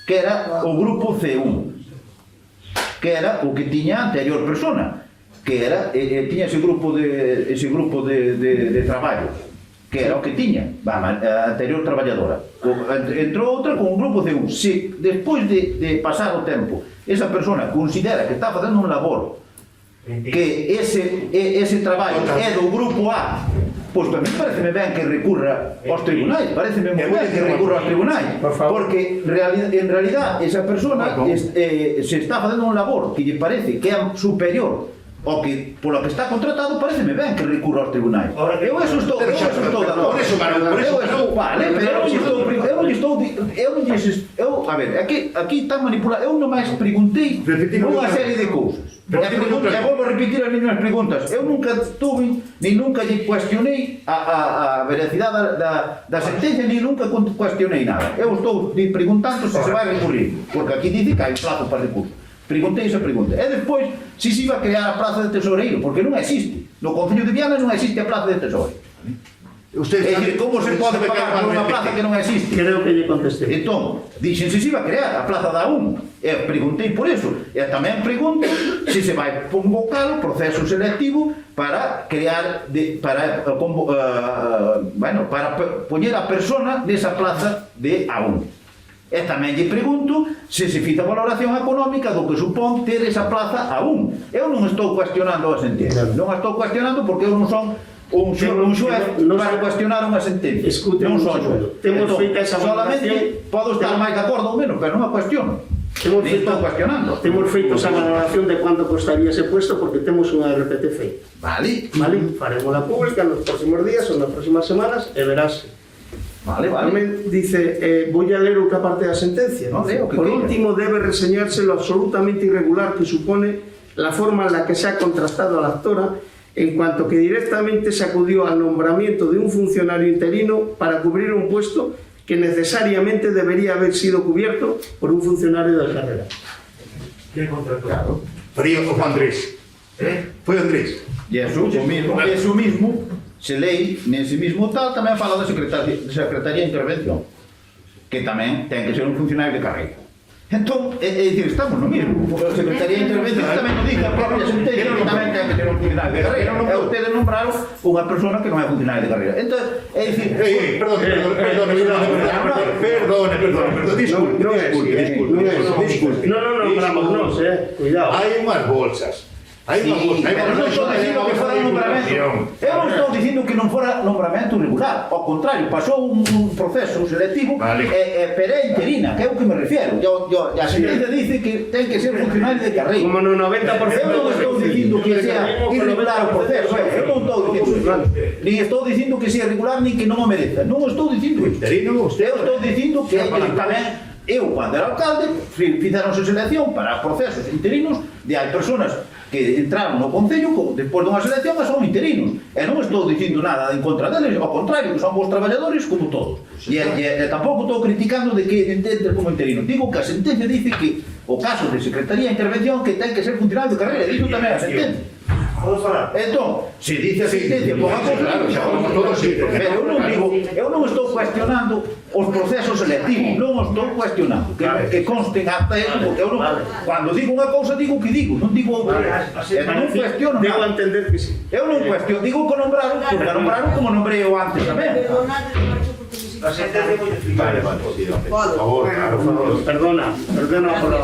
que era o grupo C1, que era o que tiña a anterior persona, que era tiña ese grupo de traballo, que era o que tiña a anterior traballadora. Entrou outra con un grupo C1. Se despois de pasar o tempo esa persona considera que está facendo un labor, que ese traballo é do grupo A, pois tamén pareceme ben que recurra aos tribunais, pareceme moi ben que recurra aos tribunais, porque en realidad esa persona se está facendo un labor que lle parece que é superior ao que polo que está contratado, pareceme ben que recurra aos tribunais. Eu eso estou vale, pero a ver, aquí está manipulado. Eu non máis preguntei unha serie de cousas. E volvo a repetir as mesmas preguntas. Eu nunca tuve, ni nunca lle cuestionei a veracidade da sentencia, ni nunca cuestionei nada. Eu estou preguntando se vai recurrir, porque aquí dice que hai plazo para recurso. Preguntei esa pregunta. E despois, se se iba a crear a plaza de tesoreiro, porque non existe. No Concello de Viana non existe a plaza de tesoreiro. Como se pode pagar por unha plaza que non existe? Creo que lle contestei. Entón, dixen se iba a crear a plaza da 1. E preguntei por eso. E tamén pregunto se se vai convocar o proceso selectivo para crear, para poñer a persona nesa plaza de A1. E tamén lle pregunto se se fita valoración económica do que supón ter esa plaza A1. Eu non estou cuestionando a sentencia. Non a estou cuestionando porque eu non son un xuez para cuestionar unha sentencia. Escute, non son xuez. Temos feita esa solamente podo estar máis de acordo ou menos, pero non a cuestiono. Ni estou cuestionando. Temos feito esa valoración de cuánto costaría ese puesto porque temos unha RPT feita. Vale. Faremos la pública nos próximos días ou nas próximas semanas e verás. Vale. Tamén dice, voy a leer outra parte da sentencia. No, leo, que Por queira. último, debe reseñarse lo absolutamente irregular que supone la forma en la que se ha contrastado a la actora en cuanto que directamente se acudió al nombramiento de un funcionario interino para cubrir un puesto que necesariamente debería haber sido cubierto por un funcionario de carrera. ¿Quién contrató? Claro. Frío o Andrés. Foi Andrés. E eso mismo se lei nese mismo tal tamén fala da Secretaría de Intervención, que tamén ten que ser un funcionario de carreira. Entón, é dicir, estamos no mismo. A Secretaría de Intervención tamén nos dice a propia sentencia que tamén ten que ser un funcionario de carreira. E ustedes nombraron unha persona que non é funcionario de carreira. Entón, é dicir... Perdone, disculpe. No, nombramos, cuidado. Hai unhas bolsas. Hai unhas bolsas. Pero non estou dicindo que fora nombramento. Eu non estou dicindo que non fora nombramento regular. Ao contrario, pasou un proceso selectivo pero é interina, que é o que me refiero. A sentencia dice que ten que ser funcionario de carreira. Como no 90%. Eu non estou dicindo que sea irregular o proceso. Eu non estou dicindo nin estou dicindo que sea irregular nin que non o mereza. Non estou dicindo isto. Eu estou dicindo que tamén eu, cando era alcalde, fixeronse selección para procesos interinos de hai personas que entraron no Concello despois dunha selección e son interinos. E non estou dicindo nada en contra deles, ao contrario, que son vos traballadores como todos. E tampouco estou criticando de que entender como interino. Digo que a sentencia dice que o caso de Secretaría de Intervención que ten que ser funcionario de carreira, digo tamén a sentencia. Entón, se dice a sentencia por a cosa, pero eu non estou cuestionando os procesos selectivos, non os estou cuestionando, que consten hasta eso, porque eu non, cando digo unha cousa digo o que digo, non digo outra, non cuestiono Debo nada. entender que sí. Eu non cuestiono, digo que nombraron, porque nombraron como nombrei eu antes tamén. Vale, por favor, Perdona por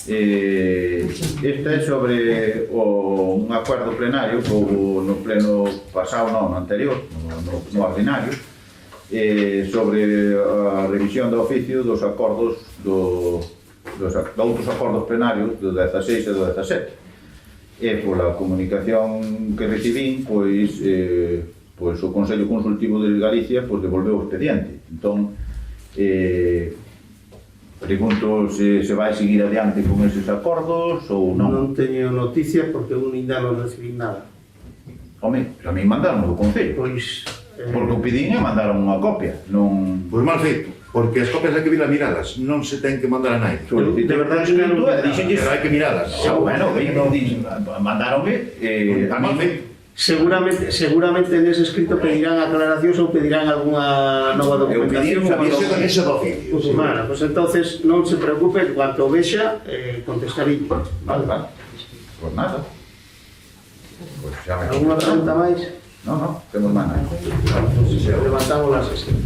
Esta é sobre un acordo plenario que houve no pleno pasado, non, no anterior, no ordinario, sobre a revisión do oficio dos acordos dos outros acordos plenarios do 16 e do 17. E pola comunicación que recibín, pois o Consello Consultivo de Galicia devolveu o expediente. Entón, pregunto se vai seguir adiante con eses acordos ou non. Non teño noticias porque eu ainda non recibí nada. Home, pero a mí mandaron do Concello. Pois... Porque o pedín e mandaron unha copia. Non... Pois mal feito, porque as copias hai que vir a miradas, non se ten que mandar a nadie. De verdade que non é, pero hai que miradas. Bueno, mandaronme a mí feito. Seguramente nese escrito pedirán aclaracións ou pedirán algunha nova documentación. Ese do oficio. Bueno, pues entonces non se preocupe, cuanto vexa, contestaré. Vale. Pues nada. Pues xa me... Alguna pregunta máis? No, temos máis. Levantamos la sesión.